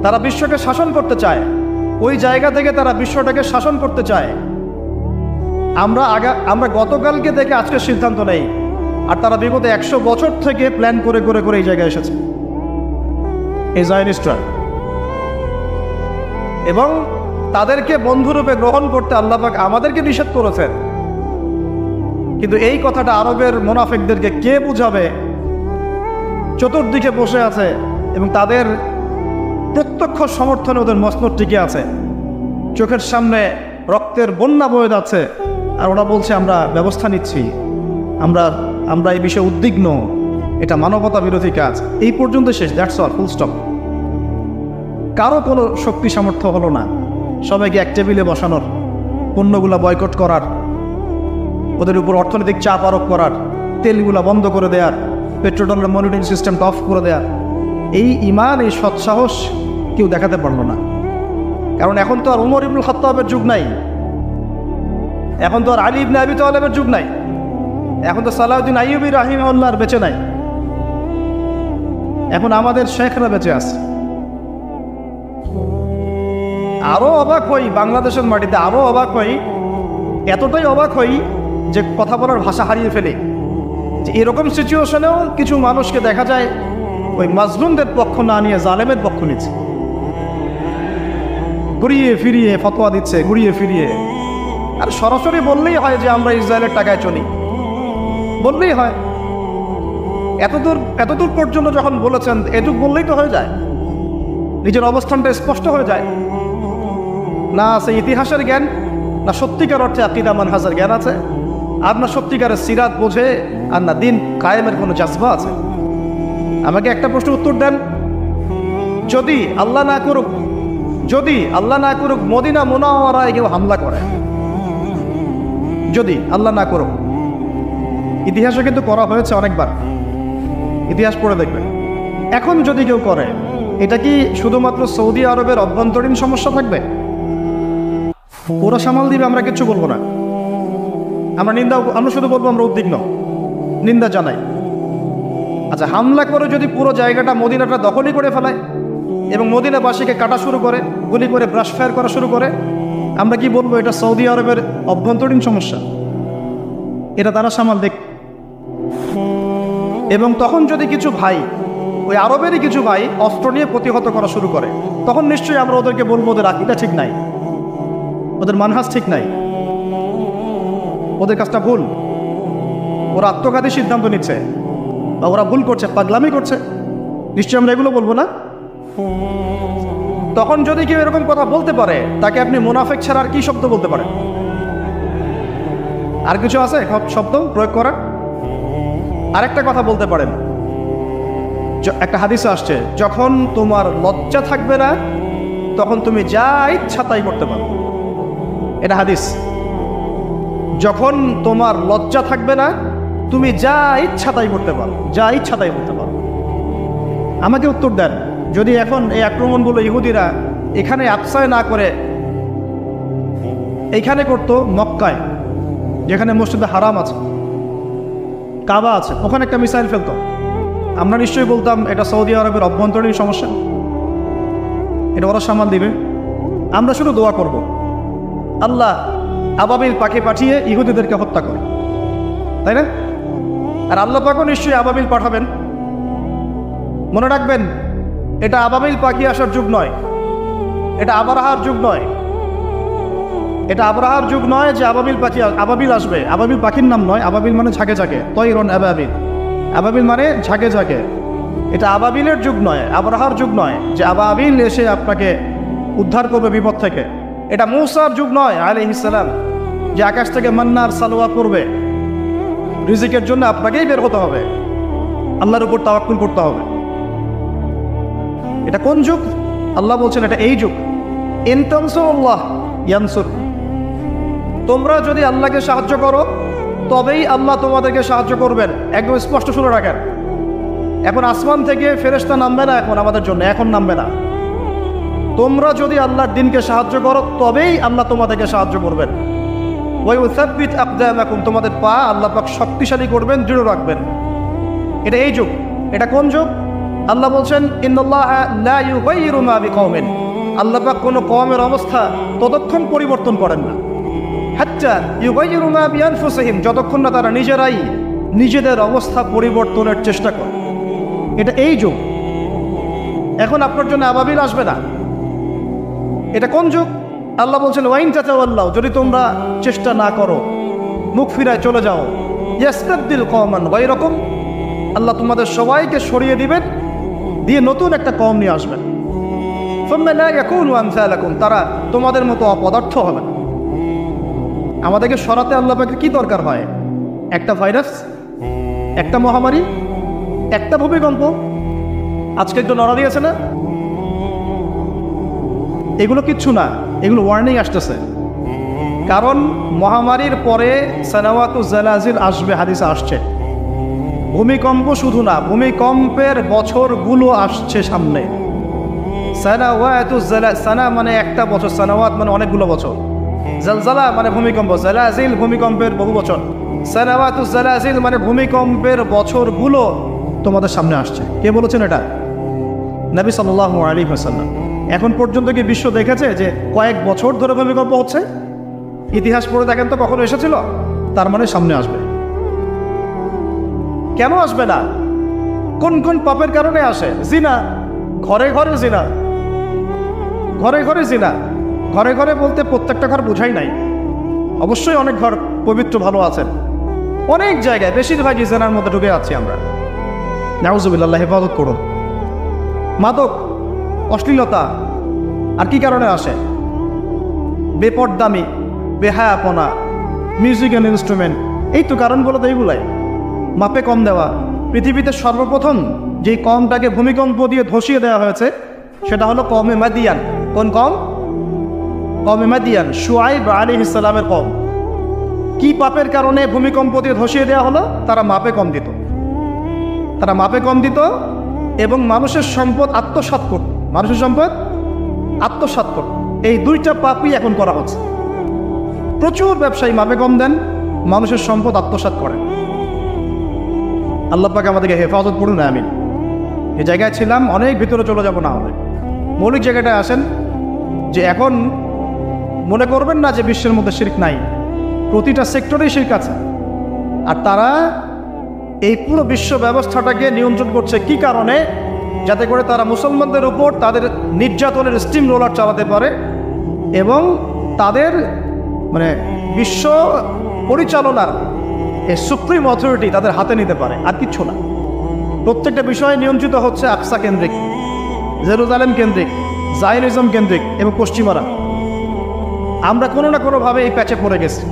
তারা বিশ্বকে শাসন করতে চায়, ওই জায়গা থেকে তারা বিশ্বটাকে শাসন করতে চায়। আমরা গতকালকে থেকে আজকের সিদ্ধান্ত নেই, আর তারা বিগত 100 বছর থেকে প্ল্যান করে করে করে এই জায়গায় এসেছে, এই জায়নিস্টরা। এবং তাদেরকে বন্ধুরূপে গ্রহণ করতে আল্লাহ পাক আমাদেরকে নিষেধ করেছেন। কিন্তু এই কথাটা আরবের মুনাফিকদেরকে কে বুঝাবে? চতুর্দিকে বসে আছে এবং তাদের প্রত্যক্ষ সমর্থনে ওদের মসনদ টিকে আছে, চোখের সামনে রক্তের বন্যা বয়ে যাচ্ছে, আর ওরা বলছে আমরা ব্যবস্থা নিচ্ছি, আমরা এই বিষয়ে উদ্বিগ্ন, এটা মানবতা বিরোধী কাজ। এই পর্যন্ত শেষ, দ্যাটস অল, ফুল স্টপ। কারো কোনো শক্তি সামর্থ্য হলো না সবাইকে এক টেবিলে বসানোর, পণ্যগুলা বয়কট করার, ওদের উপর অর্থনৈতিক চাপ আরোপ করার, তেলগুলা বন্ধ করে দেওয়ার, পেট্রোডলের মনিটরিং সিস্টেমটা অফ করে দেওয়ার। এই ঈমান, এই সৎসাহস কেউ দেখাতে পারলো না। কারণ এখন তো আর উমর ইবনুল খাত্তাবের যুগ নাই, এখন তো আর আলী ইবনে আবি তালেবের যুগ নাই, এখন তো সালাউদ্দিন আইয়ুবী রাহিমাহুল্লাহর বেঁচে নাই, এখন আমাদের শেখরা বেঁচে আছে। আরো অবাক হই, বাংলাদেশের মাটিতে আরো অবাক হই, এতটাই অবাক হই যে কথা বলার ভাষা হারিয়ে ফেলি। যে এরকম সিচুয়েশনেও কিছু মানুষকে দেখা যায় ওই মাজলুমদের পক্ষ না নিয়ে জালেমের পক্ষ নিচ্ছে, ঘুরিয়ে ফিরিয়ে ফতোয়া দিচ্ছে, ঘুরিয়ে ফিরিয়ে। আর সরাসরি বললেই হয় যে আমরা ইসরায়েলের টাকায় চলি, বললেই হয়। এতদূর পর্যন্ত যখন বলেছেন, এটুক বললেই তো হয়ে যায়, নিজের অবস্থানটা স্পষ্ট হয়ে যায়। না আছে ইতিহাসের জ্ঞান, না সত্যিকার অর্থে আকীদা মানহাজের জ্ঞান আছে, আর না সত্যিকারের সিরাত বোঝে, আর না দিন কায়েমের কোনো জাজবা আছে। আমাকে একটা প্রশ্ন উত্তর দেন, যদি আল্লাহ না করুক মদিনা মুনাওয়ারায় কেউ হামলা করে, যদি আল্লাহ না করুক, ইতিহাসে কিন্তু করা হয়েছে অনেকবার, ইতিহাস পড়ে দেখবেন। এখন যদি কেউ করে, এটা কি শুধুমাত্র সৌদি আরবের অভ্যন্তরীণ সমস্যা থাকবে? ওরা সামাল দিবে, আমরা কিচ্ছু বলবো না, আমরা শুধু বলবো আমরা উদ্বিগ্ন, নিন্দা জানাই। আচ্ছা, হামলা করে যদি পুরো জায়গাটা মদিনাটা দখলই করে ফেলায় এবং মদিনাবাসীকে কাটা শুরু করে, গুলি করে ব্রাশ ফায়ার করা শুরু করে, আমরা কি বলবো এটা সৌদি আরবের অভ্যন্তরীণ সমস্যা? এটা তারা সামাল দেখ। এবং তখন যদি কিছু ভাই, ওই আরবেরই কিছু ভাই অস্ত্র নিয়ে প্রতিহত করা শুরু করে, তখন নিশ্চয়ই আমরা ওদেরকে বলবো ওদের আকীদা ঠিক নাই, ওদের মানহাজ ঠিক নাই, ওদের কাজটা ভুল, ওরা আত্মঘাতী সিদ্ধান্ত নিচ্ছে, বা ওরা ভুল করছে, পাগলামি করছে, নিশ্চয়ই আমরা এগুলো বলবো না। তখন যদি কেউ এরকম কথা বলতে পারে, তাকে আপনি মুনাফিক ছাড়া আর কি শব্দ বলতে পারেন? আর কিছু আছে শব্দ প্রয়োগ করার? আরেকটা কথা বলতে পারেন, একটা হাদিসে আসছে, যখন তোমার লজ্জা থাকবে না তখন তুমি যা ইচ্ছা তাই করতে পারো। এটা হাদিস। যখন তোমার লজ্জা থাকবে না তুমি যা ইচ্ছা তাই করতে পারো, যা ইচ্ছা তাই করতে পারো। আমাকে উত্তর দেন, যদি এখন এই আক্রমণগুলো ইহুদিরা এখানে আকসায় না করে এইখানে করতো, মক্কায় যেখানে মসজিদে হারাম আছে, কাবা আছে, ওখানে একটা মিসাইল ফেলতো, আমরা নিশ্চয়ই বলতাম এটা সৌদি আরবের অভ্যন্তরীণ সমস্যা, এটা ওরা সামাল দিবে। আমরা শুধু দোয়া করব, আল্লাহ আবাবিল পাখি পাঠিয়ে ইহুদিদেরকে হত্যা করে, তাই না? আর আল্লাহ পাকও নিশ্চয়ই আবাবিল পাঠাবেন। মনে রাখবেন, এটা আবাবিল পাখি আসার যুগ নয়, এটা আবরাহার যুগ নয়, এটা আবরাহার যুগ নয় যে আবাবিল আসবে। আবাবিল পাখির নাম নয়, আবাবিল মানে ঝাঁকে ঝাঁকে, তৈরন আবাবিল, আবাবিল মানে ঝাঁকে ঝাঁকে। এটা আবাবিলের যুগ নয়, আবরাহার যুগ নয় যে আবাবিল এসে আপনাকে উদ্ধার করবে বিপদ থেকে। এটা মূসার যুগ নয় আলাইহিস সালাম, যে আকাশ থেকে মান্নার সালোয়া করবে, রিজিকের জন্য আপনাকেই বের হতে হবে, আল্লাহর উপর তাওয়াক্কুল করতে হবে। এটা কোন যুগ? আল্লাহ বলছেন এটা এই যুগ। ইন তানসুরুল্লাহ ইয়ানসুর, তোমরা যদি আল্লাহকে সাহায্য করো তবেই আল্লাহ তোমাদেরকে সাহায্য করবেন। একদম স্পষ্ট শুনে রাখেন, এখন আসমান থেকে ফেরেশতা নামবে না, এখন আমাদের জন্য এখন নামবে না। তোমরা যদি আল্লাহর দ্বীনকে সাহায্য করো তবেই আল্লাহ তোমাদেরকে সাহায্য করবেন। ওয়ায়ুসাব্বিত আকদামাকুম, তোমাদের পা আল্লাহ পাক শক্তিশালী করবেন, দৃঢ় রাখবেন। এটা এই যুগ। এটা কোন যুগ? আল্লাহ বলছেন ইন্নাল্লাহা লা ইউগাইয়িরু মা বিকওমিন, আল্লাহ পাক কোনো কওমের অবস্থা ততক্ষণ পরিবর্তন করেন না, হাত্তা ইউগাইয়িরু মা বিআনফুসিহিম, যতক্ষণ না তারা নিজেরাই নিজেদের অবস্থা পরিবর্তনের চেষ্টা করে। এটা এই যুগ। এখন আপনার জন্য আবাবিল আসবে না। এটা কোন যুগ? আল্লাহ বলছেন ওয়াইন তাতাওয়াল্লাউ, যদি তোমরা চেষ্টা না করো, মুখ ফিরায় চলে যাও, ইয়াস্তাবদিল কওমান গায়রাকুম, আল্লাহ তোমাদের সবাইকে সরিয়ে দিবেন, দিয়ে নতুন একটা কওম নিয়ে আসবেন। সুম্মা লা ইয়াকুনু আমসালাকুম, তারা তোমাদের মতো অপদার্থ হবে না। আমাদেরকে সরাতে আল্লাহ পাকের কি দরকার হয়? একটা ভাইরাস, একটা মহামারী, একটা ভূমিকম্প, আজকে একটু নড়া দিয়েছে না, এগুলো কিচ্ছু না, এগুলো ওয়ার্নিং আসতেছে। কারণ মহামারীর পরে সানাওয়াতু জালাজিল আসবে, হাদিসে আসছে। ভূমিকম্প শুধু না, ভূমিকম্পের বছরগুলো আসছে সামনে। সানাওয়াতু সানা মানে একটা বছর, সানাওয়াত মানে অনেকগুলো বছর, জালজালা মানে ভূমিকম্প, জালাজিল ভূমিকম্পের বহু বছর। সানাওয়াতু জালাজিল মানে ভূমিকম্পের বছরগুলো তোমাদের সামনে আসছে। কে বলেছেন এটা? নবী সাল্লাল্লাহু আলাইহি ওয়াসাল্লাম। এখন পর্যন্ত কি বিশ্ব দেখেছে যে কয়েক বছর ধরে ভূমিকম্প হচ্ছে? ইতিহাস পড়ে দেখেন তো কখনো এসেছিল? তার মানে সামনে আসবে। কেন আসবে না? কোন কোন পাপের কারণে আসে? জিনা, ঘরে ঘরে জিনা, ঘরে ঘরে জিনা। ঘরে ঘরে বলতে প্রত্যেকটা ঘর বোঝাই নাই, অবশ্যই অনেক ঘর পবিত্র ভালো আছেন, অনেক জায়গায় বেশিরভাগই জিনার মধ্যে ঢুকে আছি আমরা। নাউজুবিল্লাহ, হেফাজত করুন। মাদক, অশ্লীলতা আর কি কারণে আসে? বেপরদামি, বেহায়াপনা, মিউজিক্যাল ইনস্ট্রুমেন্ট, এই তো কারণগুলো তো এইগুলাই। মাপে কম দেওয়া। পৃথিবীতে সর্বপ্রথম যেই কমটাকে ভূমিকম্প দিয়ে ধসিয়ে দেওয়া হয়েছে সেটা হলো কওমে মাদিয়ান। কোন কম? কওমে মাদিয়ান, শুআইব আলাইহিস সালামের কম। কি পাপের কারণে ভূমিকম্প দিয়ে ধসিয়ে দেওয়া হলো? তারা মাপে কম দিত। তারা মাপে কম দিত এবং মানুষের সম্পদ আত্মসাৎ করত। মানুষের সম্পদ আত্মসাৎ করত। এই দুইটা পাপই এখন করা হচ্ছে। প্রচুর ব্যবসায়ী মাপে কম দেন, মানুষের সম্পদ আত্মসাৎ করেন। আল্লাহ পাক আমাদেরকে হেফাজত করুন, আমিন। এই জায়গায় ছিলাম, অনেক ভিতরে চলে যাব না হলে। মৌলিক জায়গাটায় আসেন যে এখন মনে করবেন না যে বিশ্বের মধ্যে শিরক নাই, প্রতিটা সেক্টরেই শিরক আছে। আর তারা এই পুরো বিশ্ব ব্যবস্থাটাকে নিয়ন্ত্রণ করছে কি কারণে? যাতে করে তারা মুসলমানদের উপর তাদের নির্যাতনের স্টিম রোলার চালাতে পারে এবং তাদের বিশ্ব পরিচালনার এই সুপ্রিম অথরিটি তাদের হাতে নিতে পারে, আর কিচ্ছু না। প্রত্যেকটা বিষয় নিয়ন্ত্রিত হচ্ছে আকসা কেন্দ্রিক, জেরুজালেম কেন্দ্রিক, জায়নিজম কেন্দ্রিক এবং পশ্চিমারা। আমরা কোনো না কোনোভাবে এই প্যাচে পড়ে গেছি।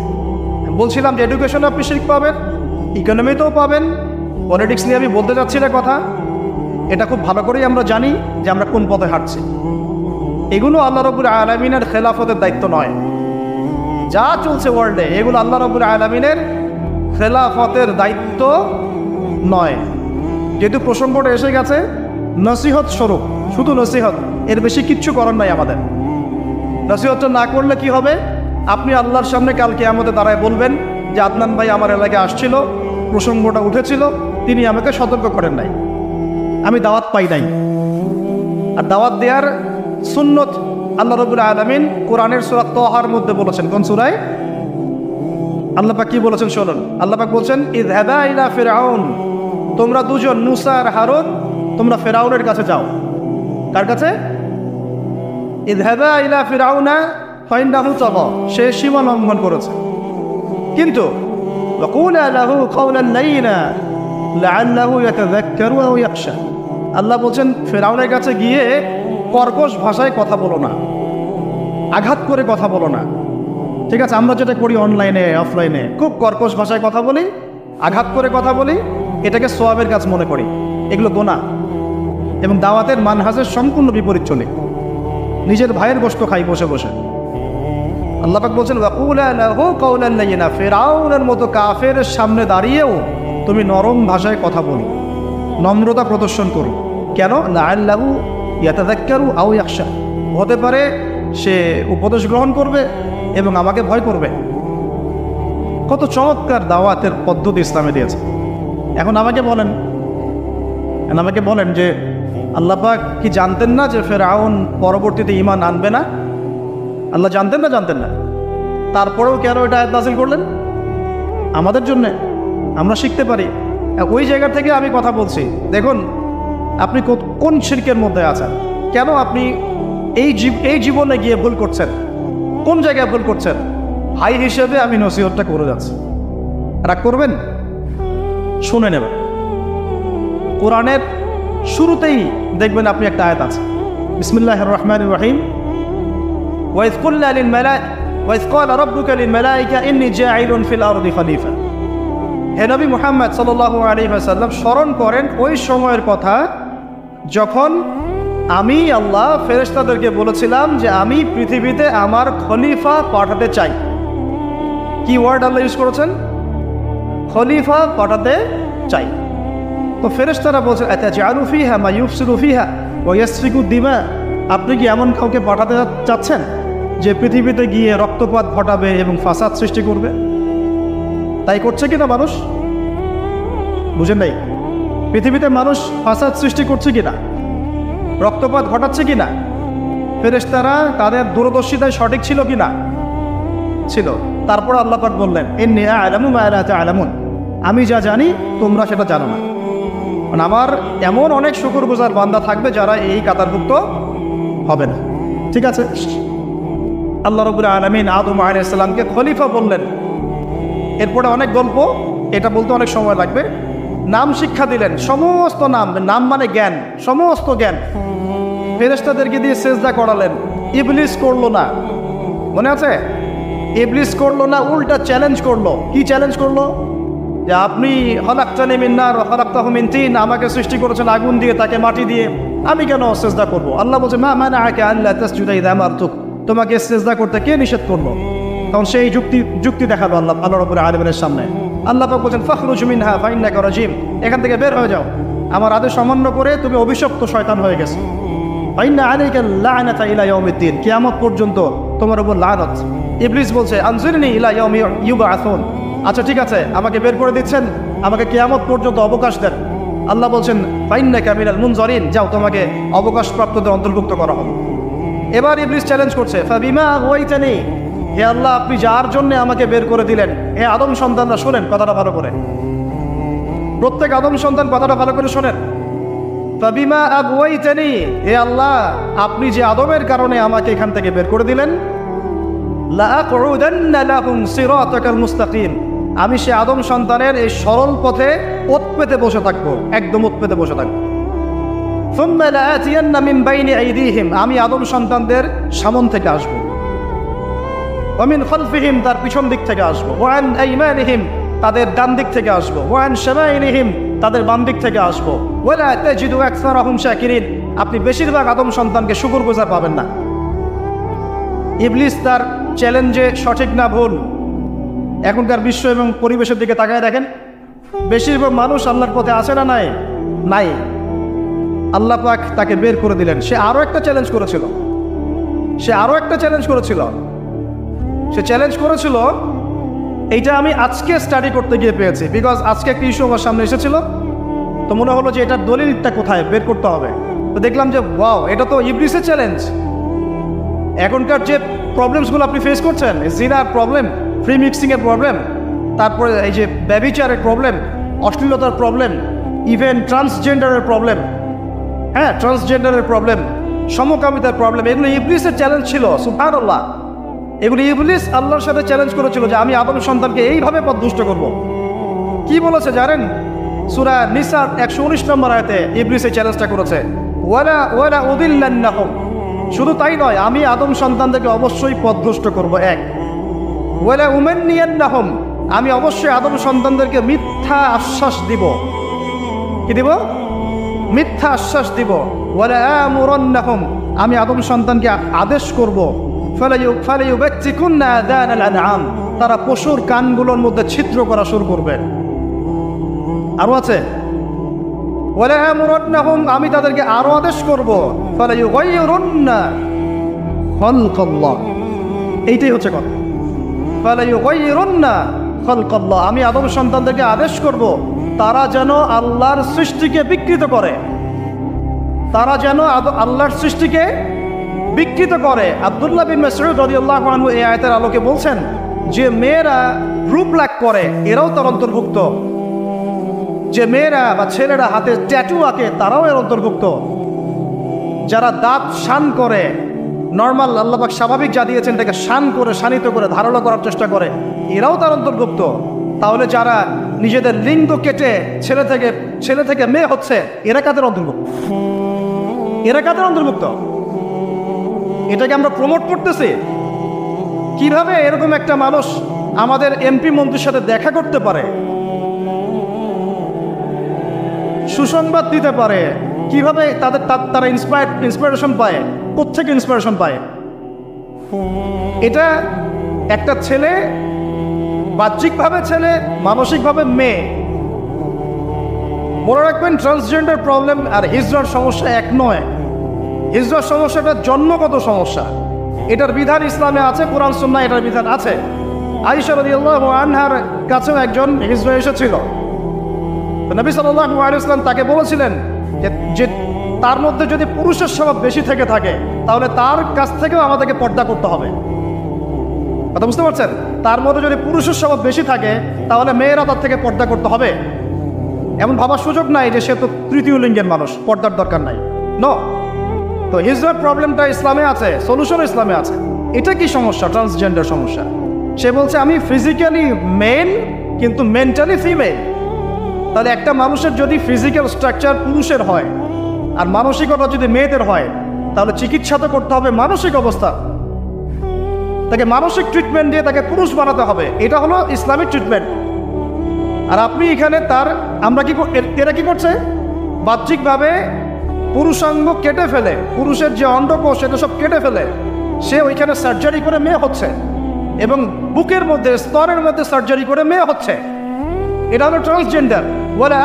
বলছিলাম যে এডুকেশনে আপনি শিরক পাবেন, ইকোনমিতেও পাবেন। পলিটিক্স নিয়ে আমি বলতে চাচ্ছি না কথা, এটা খুব ভালো করেই আমরা জানি যে আমরা কোন পথে হাঁটছি। এগুলো আল্লাহ রাব্বুল আলামিনের খেলাফতের দায়িত্ব নয়। যা চলছে ওয়ার্ল্ডে এগুলো আল্লাহ রাব্বুল আলামিনের খেলাফতের দায়িত্ব নয়। যেহেতু প্রসঙ্গটা এসে গেছে, নসিহত স্বরূপ, শুধু নসিহত, এর বেশি কিচ্ছু করার নাই আমাদের। নসিহতটা না করলে কি হবে? আপনি আল্লাহর সামনে কাল কিয়ামতে দাঁড়ায় বলবেন যে আদনান ভাই আমার এলাকায় আসছিল, প্রসঙ্গটা উঠেছিল, তিনি আমাকে সতর্ক করেন নাই, আমি দাওয়াত পাই নাই। আর দাওয়াত দেওয়ার সুন্নত আল্লাহ রাব্বুল আলামিন কোরআনের সূরা তাহার মধ্যে বলেছেন। কোন সূরায়? আল্লাহ পাক কি বলেছেন শুনুন। আল্লাহ পাক বলছেন, ইযহাবা ইলা ফিরআউন, তোমরা দুজন মুসা আর হারুন তোমরা ফিরআউনের কাছে যাও। কার কাছে? ইযহাবা ইলা ফিরআউনা ফাইন্নাহু তাগা, সে সীমা লঙ্ঘন করেছে। কিন্তু ওয়াকুলা লাহু কাওলান লাইয়িনা লাআল্লাহু ইয়াতাযাক্কারু আও ইয়াখশা, আল্লাহ বলছেন ফিরআউনের কাছে গিয়ে কর্কশ ভাষায় কথা বলো না, আঘাত করে কথা বলো না। ঠিক আছে, আমরা যেটা করি অনলাইনে অফলাইনে, খুব কর্কশ ভাষায় কথা বলি, আঘাত করে কথা বলি, এটাকে সওয়াবের কাজ মনে করি। এগুলো গুনাহ এবং দাওয়াতের মানহাজের সম্পূর্ণ বিপরীত চলে। নিজের ভাইয়ের গোশত খাই বসে বসে। আল্লাহ পাক বলছেন ওয়াকুলা লাহু কাওলান লাইয়িনা, ফিরআউনের মতো কাফেরের সামনে দাঁড়িয়েও তুমি নরম ভাষায় কথা বলো, নম্রতা প্রদর্শন করো। কেন? লাআল্লাহু ইয়াতাযাক্কারু আও ইয়াখশা, হতে পারে সে উপদেশ গ্রহণ করবে এবং আমাকে ভয় করবে। কত চমৎকার দাওয়াতের পদ্ধতি ইসলামে দিয়েছে। এখন আমাকে বলেন যে আল্লাহ পাক কি জানতেন না যে ফিরআউন পরবর্তীতে ঈমান আনবে না? আল্লাহ জানতেন না? তারপরেও কেন এটা আয়াত নাযিল করলেন? আমাদের জন্যে, আমরা শিখতে পারি। ওই জায়গা থেকে আমি কথা বলছি। দেখুন আপনি কোন শিরকের মধ্যে আছেন, কেন আপনি এই জীবনে গিয়ে ভুল করছেন, কোন জায়গায় ভুল করছেন। ভাই হিসেবে আমি নসিহতটা করে যাচ্ছি, রাগ করবেন? শুনে নেবেন। কোরআনের শুরুতেই দেখবেন আপনি একটা আয়াত আছে, বিসমিল্লাহির রহমানির রহিম, ওয়াইজ ক্বালা রাব্বুকা লিল মালাইকা ইন্নী জাঈলুন ফিল আরদি খলিফা। হে নবী মুহাম্মদ সাল্লাল্লাহু আলাইহি ওয়াসাল্লাম স্মরণ করেন ওই সময়ের কথা যখন আমি আল্লাহ ফেরেশতাদেরকে বলেছিলাম যে আমি পৃথিবীতে আমার খলিফা পাঠাতে চাই। কি ওয়ার্ড আল্লাহ ইউজ করেছেন? খলিফা পাঠাতে চাই। তো ফেরেশতারা বলছেন আতাজআলু ফিহা মা ইউফসিদু ফিহা ওয়া ইয়াসফিকু দিমা, আপনি কি এমন কাউকে পাঠাতে চাচ্ছেন যে পৃথিবীতে গিয়ে রক্তপাত ঘটাবে এবং ফাসাদ সৃষ্টি করবে? তাই করছে কিনা মানুষ? বুঝেন নাই? পৃথিবীতে মানুষ ফাসাদ সৃষ্টি করছে কিনা, রক্তপাত ঘটাচ্ছে কিনা? ফেরেশতারা তাদের দূরদর্শিতায় সঠিক ছিল কিনা? ছিল। তারপর আল্লাহ পাক বললেন ইন্নী আ'লামু মা লা তা'লামুন, আমি যা জানি তোমরা সেটা জানো না। মানে আমার এমন অনেক শুকরগুজার বান্দা থাকবে যারা এই কাতারভুক্ত হবে না। ঠিক আছে, আল্লাহ রাব্বুল আলামিন আদম আলাইহিস সালামকে খলিফা বললেন। এরপরে অনেক গল্প, এটা বলতে অনেক সময় লাগবে। নাম শিক্ষা দিলেন, সমস্ত নাম, নাম মানে জ্ঞান, সমস্ত জ্ঞান ফেরেশতাদেরকে দিয়ে সেজদা করালেন। ইবলিস করলো না, মনে আছে? ইবলিস করলো না, উল্টা চ্যালেঞ্জ করলো। কি চ্যালেঞ্জ করলো? যে আপনি খলাকতানি মিন নার ওয়া খলাকতাহু মিন তিন, আমাকে সৃষ্টি করেছেন আগুন দিয়ে, তাকে মাটি দিয়ে, আমি কেন সেজদা করব? আল্লাহ বলছে মা মানাআকা আল্লা তাসজুদা ইযা আমারতুক, তোমাকে সেজদা করতে কে নিষেধ করলো? তখন সেই যুক্তি দেখালো আল্লাহ রাব্বুল আলামিনের সামনে। আল্লাহ পাক বলছেন ফাখরুজ মিনহা ফাইন্নাকা রাজিম, এখান থেকে বের হয়ে যাও, আমার আদেশ অমান্য করে তুমি অভিশপ্ত শয়তান হয়ে গেছো। ফাইন্না আলাইকা লা'নাতা ইলা ইয়াউমিদ্দিন, কিয়ামত পর্যন্ত তোমার উপর লানত। ইবলিস বলছে আনজিরনি ইলা ইয়াউমি ইউবআসুন, আচ্ছা ঠিক আছে, আমাকে বের করে দিচ্ছেন, আমাকে কিয়ামত পর্যন্ত অবকাশ দেন। আল্লাহ বলছেন ফাইন্নাকা মিনাল মুনজারিন, যাও তোমাকে অবকাশপ্রাপ্তদের অন্তর্ভুক্ত করা হবে। এবার ইবলিস চ্যালেঞ্জ করছে ফাবিমা আগওয়াইতানি, হে আল্লাহ আপনি যার জন্য আমাকে বের করে দিলেন, হে আদম সন্তানরা শোনেন কথাটা ভালো করে, প্রত্যেক আদম সন্তান কথাটা ভালো করে শোনেন। ফাবিমা আগওয়াইতানি, হে আল্লাহ আপনি যে আদমের কারণে আমাকে এখান থেকে বের করে দিলেন, লা আকুদান্না লাহুম সিরাতাকাল মুস্তাকিম, আমি সে আদম সন্তানের এই সরল পথে ওত পেতে বসে থাকবো, একদম ওত পেতে বসে থাকবো। সুম্মা লাআতিয়ান্না মিন বাইনি আইদিহিম, আমি আদম সন্তানদের সামন থেকে আসবো, ওয়া মিন খালফিহিম, তার পিছন দিক থেকে আসবো, ওয়া আন আইমানিহিম, তাদের ডান দিক থেকে আসবো, ওয়া আন শামাইলিহিম, তাদের বাম দিক থেকে আসবো, ওয়া লা তাজিদু আকসারাহুম শাকিরিন, আপনি বেশিরভাগ আদম সন্তানকে শুকরগুজার পাবেন না। ইবলিস তার চ্যালেঞ্জে সঠিক না ভুল? এখনকার বিশ্ব এবং পরিবেশের দিকে তাকায় দেখেন, বেশিরভাগ মানুষ আল্লাহর পথে আছে না নাই? নাই। আল্লাহ পাক তাকে বের করে দিলেন। সে আরো একটা চ্যালেঞ্জ করেছিল, সে চ্যালেঞ্জ করেছিল, এইটা আমি আজকে স্টাডি করতে গিয়ে পেয়েছি, বিকজ আজকে একটা ইস্যু আমার সামনে এসেছিল, তো মনে হলো যে এটার দলিলটা কোথায় বের করতে হবে। তো দেখলাম যে ওয়াও, এটা তো ইবলিসের চ্যালেঞ্জ। এখনকার যে প্রবলেমসগুলো আপনি ফেস করছেন, জিনার প্রবলেম, ফ্রি মিক্সিংয়ের প্রবলেম, তারপরে এই যে ব্যভিচারের প্রবলেম, অশ্লীলতার প্রবলেম, ইভেন ট্রান্সজেন্ডারের প্রবলেম, হ্যাঁ ট্রান্সজেন্ডারের প্রবলেম, সমকামিতার প্রবলেম, এগুলো ইবলিসের চ্যালেঞ্জ ছিল। সুবহানাল্লাহ, এগুলো ইবলিস আল্লাহর সাথে চ্যালেঞ্জ করেছিল যে আমি আদম সন্তানকে এইভাবে পথভ্রষ্ট করব। কি বলেছে জানেন? সূরা নিসার 119 নম্বর আয়াতে ইবলিস এই চ্যালেঞ্জটা করেছে, ওয়ালা উদিল্লান্নাহুম, শুধু তাই নয়, আমি আদম সন্তানদেরকে অবশ্যই পথভ্রষ্ট করব। এক, ওয়ালা উমান্নিয়ান্নাহুম, আমি অবশ্যই আদম সন্তানদেরকে মিথ্যা আশ্বাস দিব। কি দিব? মিথ্যা আশ্বাস দিব। ওয়ালা আমুরান্নাহুম, আমি আদম সন্তানকে আদেশ করব, ফালাইউবাত্তিকুন্না আযানাল আনআম, তারা পশুর কানগুলোর মধ্যে ছিদ্র করা শুরু করবে। আরো আছে, ওয়ালা আমুরান্নাহুম, আমি তাদেরকে আরো আদেশ করব, ফালাইয়ুগাইয়িরুন্না খালকাল্লাহ, এইটাই হচ্ছে কথা। ফালাইয়ুগাইয়িরুন্না খালকাল্লাহ, আমি আদম সন্তানদেরকে আদেশ করব তারা যেন আল্লাহর সৃষ্টিকে বিকৃত করে, তারা যেন আল্লাহর সৃষ্টিকে বিকৃত করে। আব্দুল্লাহ বিন মাসউদ রাদিয়াল্লাহু আনহু এই আয়াতের আলোকে বলছেন যে মেয়েরা রূপ লাগ করে, এরাও তার অন্তর্ভুক্ত। যে মেয়েরা বা ছেলেরা হাতে ট্যাটু আঁকে, তারাও এর অন্তর্ভুক্ত। যারা দাঁত শান করে, নর্মাল আল্লাহ পাক স্বাভাবিক যা দিয়েছেন এটাকে শান করে, শানিত করে ধারালো করার চেষ্টা করে, এরাও তার অন্তর্ভুক্ত। তাহলে যারা নিজেদের লিঙ্গ কেটে ছেলে থেকে মেয়ে হচ্ছে, এরা কাদের অন্তর্ভুক্ত? এরা কাদের অন্তর্ভুক্ত? এটাকে আমরা প্রমোট করতেছি। কিভাবে এরকম একটা মানুষ আমাদের এমপি মন্ত্রীর সাথে দেখা করতে পারে, সুসংবাদ দিতে পারে? কিভাবে তারা ইন্সপিরেশন পায়? কোত্থেকে ইন্সপিরেশন পায়? এটা একটা ছেলে, বাহ্যিকভাবে ছেলে, মানসিকভাবে মেয়ে। মনে রাখবেন, ট্রান্সজেন্ডার প্রবলেম আর হিজড়ার সমস্যা এক নয়। হিজড়ার সমস্যাটা জন্মগত সমস্যা, এটার বিধান ইসলামে আছে, কোরআন সুন্নাহ এটার বিধান আছে। আয়েশা রাদিয়াল্লাহু আনহার কাছেও একজন হিজড়া এসেছিল। নবী সাল্লাল্লাহু আলাইহি ওয়াসাল্লাম তাকে বলেছিলেন যে তার মধ্যে যদি পুরুষের স্বভাব বেশি থেকে থাকে, তাহলে তার কাছ থেকেও আমাদেরকে পর্দা করতে হবে। কথা বুঝতে পারছেন? তার মধ্যে যদি পুরুষের স্বভাব বেশি থাকে, তাহলে মেয়েরা তার থেকে পর্দা করতে হবে। এমন ভাবার সুযোগ নাই যে সে তো তৃতীয় লিঙ্গের মানুষ, পর্দার দরকার নাই। নো, তো হিজড়ার প্রবলেমটা ইসলামে আছে, সলিউশন ইসলামে আছে। এটা কি সমস্যা? ট্রান্সজেন্ডার সমস্যা। সে বলছে আমি ফিজিক্যালি মেল কিন্তু মেন্টালি ফিমেল। তাহলে একটা মানুষের যদি ফিজিক্যাল স্ট্রাকচার পুরুষের হয় আর মানসিকতা যদি মেয়েদের হয়, তাহলে চিকিৎসা তো করতে হবে মানসিক অবস্থা। তাকে মানসিক ট্রিটমেন্ট দিয়ে তাকে পুরুষ বানাতে হবে, এটা হলো ইসলামিক ট্রিটমেন্ট। আর আপনি এখানে আমরা এরা কি করছে, বাহ্যিকভাবে পুরুষাঙ্গ কেটে ফেলে, পুরুষের যে অন্ডকোষ এটা সব কেটে ফেলে সে ওইখানে সার্জারি করে মেয়ে হচ্ছে, এবং বুকের মধ্যে স্তরের মধ্যে সার্জারি করে মেয়ে হচ্ছে। এটা হলো ট্রান্সজেন্ডার। ওয়ালা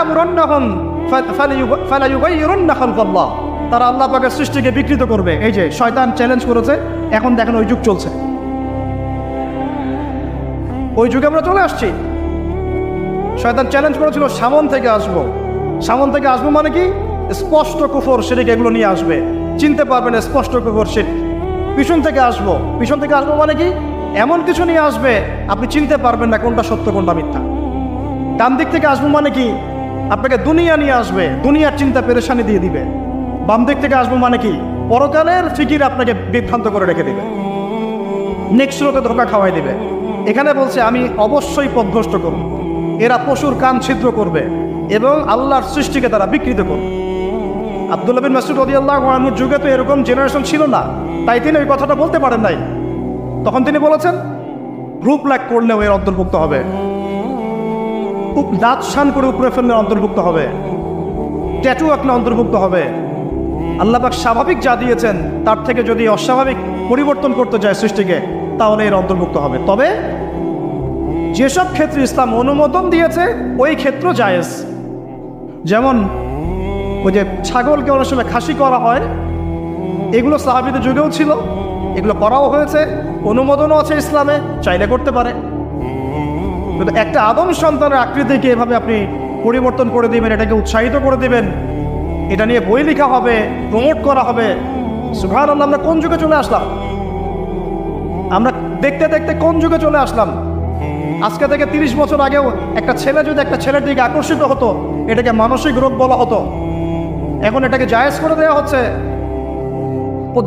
আমুরান্নাহুম ফালায়ুগাইয়িরুন্না খালকাল্লাহ। তারা আল্লাহ পাকের সৃষ্টিকে বিকৃত করবে। এই যে শয়তান চ্যালেঞ্জ করেছে, এখন দেখেন ওই যুগ চলছে, ওই যুগে আমরা চলে আসছি। শয়তান চ্যালেঞ্জ করেছিল সামন থেকে আসবো। সামন থেকে আসবো মানে কি, স্পষ্ট কুফর শিরক এগুলো নিয়ে আসবে, চিনতে পারবেন স্পষ্ট কুফর শিরক। পিছন থেকে আসবো, পিছন থেকে আসবো মানে কি, এমন কিছু নিয়ে আসবে আপনি চিনতে পারবেন না কোনটা সত্য কোনটা মিথ্যা। ডান দিক থেকে আসবো মানে কি, আপনাকে দুনিয়া নিয়ে আসবে, দুনিয়ার চিন্তা পেরেশানি দিয়ে দিবে। বাম দিক থেকে আসবো মানে কি, পরকালের ফিকির আপনাকে বিভ্রান্ত করে রেখে দিবে, নেক্সট রোতে ধোকা খাওয়াই দিবে। এখানে বলছে আমি অবশ্যই পথভ্রষ্ট করব। এরা পশুর কান ছিদ্র করবে এবং আল্লাহর সৃষ্টিকে তারা বিকৃত করবে। আব্দুল্লাহ বিন মাসউদ রাদিয়াল্লাহু আনহুর যুগে তো এরকম জেনারেশন ছিল না, তাই তিনি ওই কথাটা বলতে পারেন নাই। তখন তিনি বলেছেন রূপ লাগ করলেও এর অন্তর্ভুক্ত হবে, দাঁত শান করে উপরে ফেললে অন্তর্ভুক্ত হবে, ট্যাটু আঁকলে অন্তর্ভুক্ত হবে। আল্লাহ পাক স্বাভাবিক যা দিয়েছেন তার থেকে যদি অস্বাভাবিক পরিবর্তন করতে যায় সৃষ্টিকে, তাহলে এর অন্তর্ভুক্ত হবে। তবে যেসব ক্ষেত্রে ইসলাম অনুমোদন দিয়েছে ওই ক্ষেত্র জায়েজ। যেমন ওই যে ছাগলকে অনেক সময় খাসি করা হয়, এগুলো সাহাবীদের যুগেও ছিল, এগুলো করাও হয়েছে, অনুমোদনও আছে ইসলামে, চাইলে করতে পারে। কিন্তু একটা আদম সন্তানের আকৃতিকে এভাবে আপনি পরিবর্তন করে দিবেন, এটাকে উৎসাহিত করে দিবেন, এটা নিয়ে বই লেখা হবে, প্রমোট করা হবে। সুবহানাল্লাহ, আমরা কোন যুগে চলে আসলাম? আমরা দেখতে দেখতে কোন যুগে চলে আসলাম? আজকে থেকে 30 বছর আগেও একটা ছেলে যদি একটা ছেলের দিকে আকর্ষিত হতো, এটাকে মানসিক রোগ বলা হতো। এখন এটাকে জায়েজ করে দেওয়া হচ্ছে।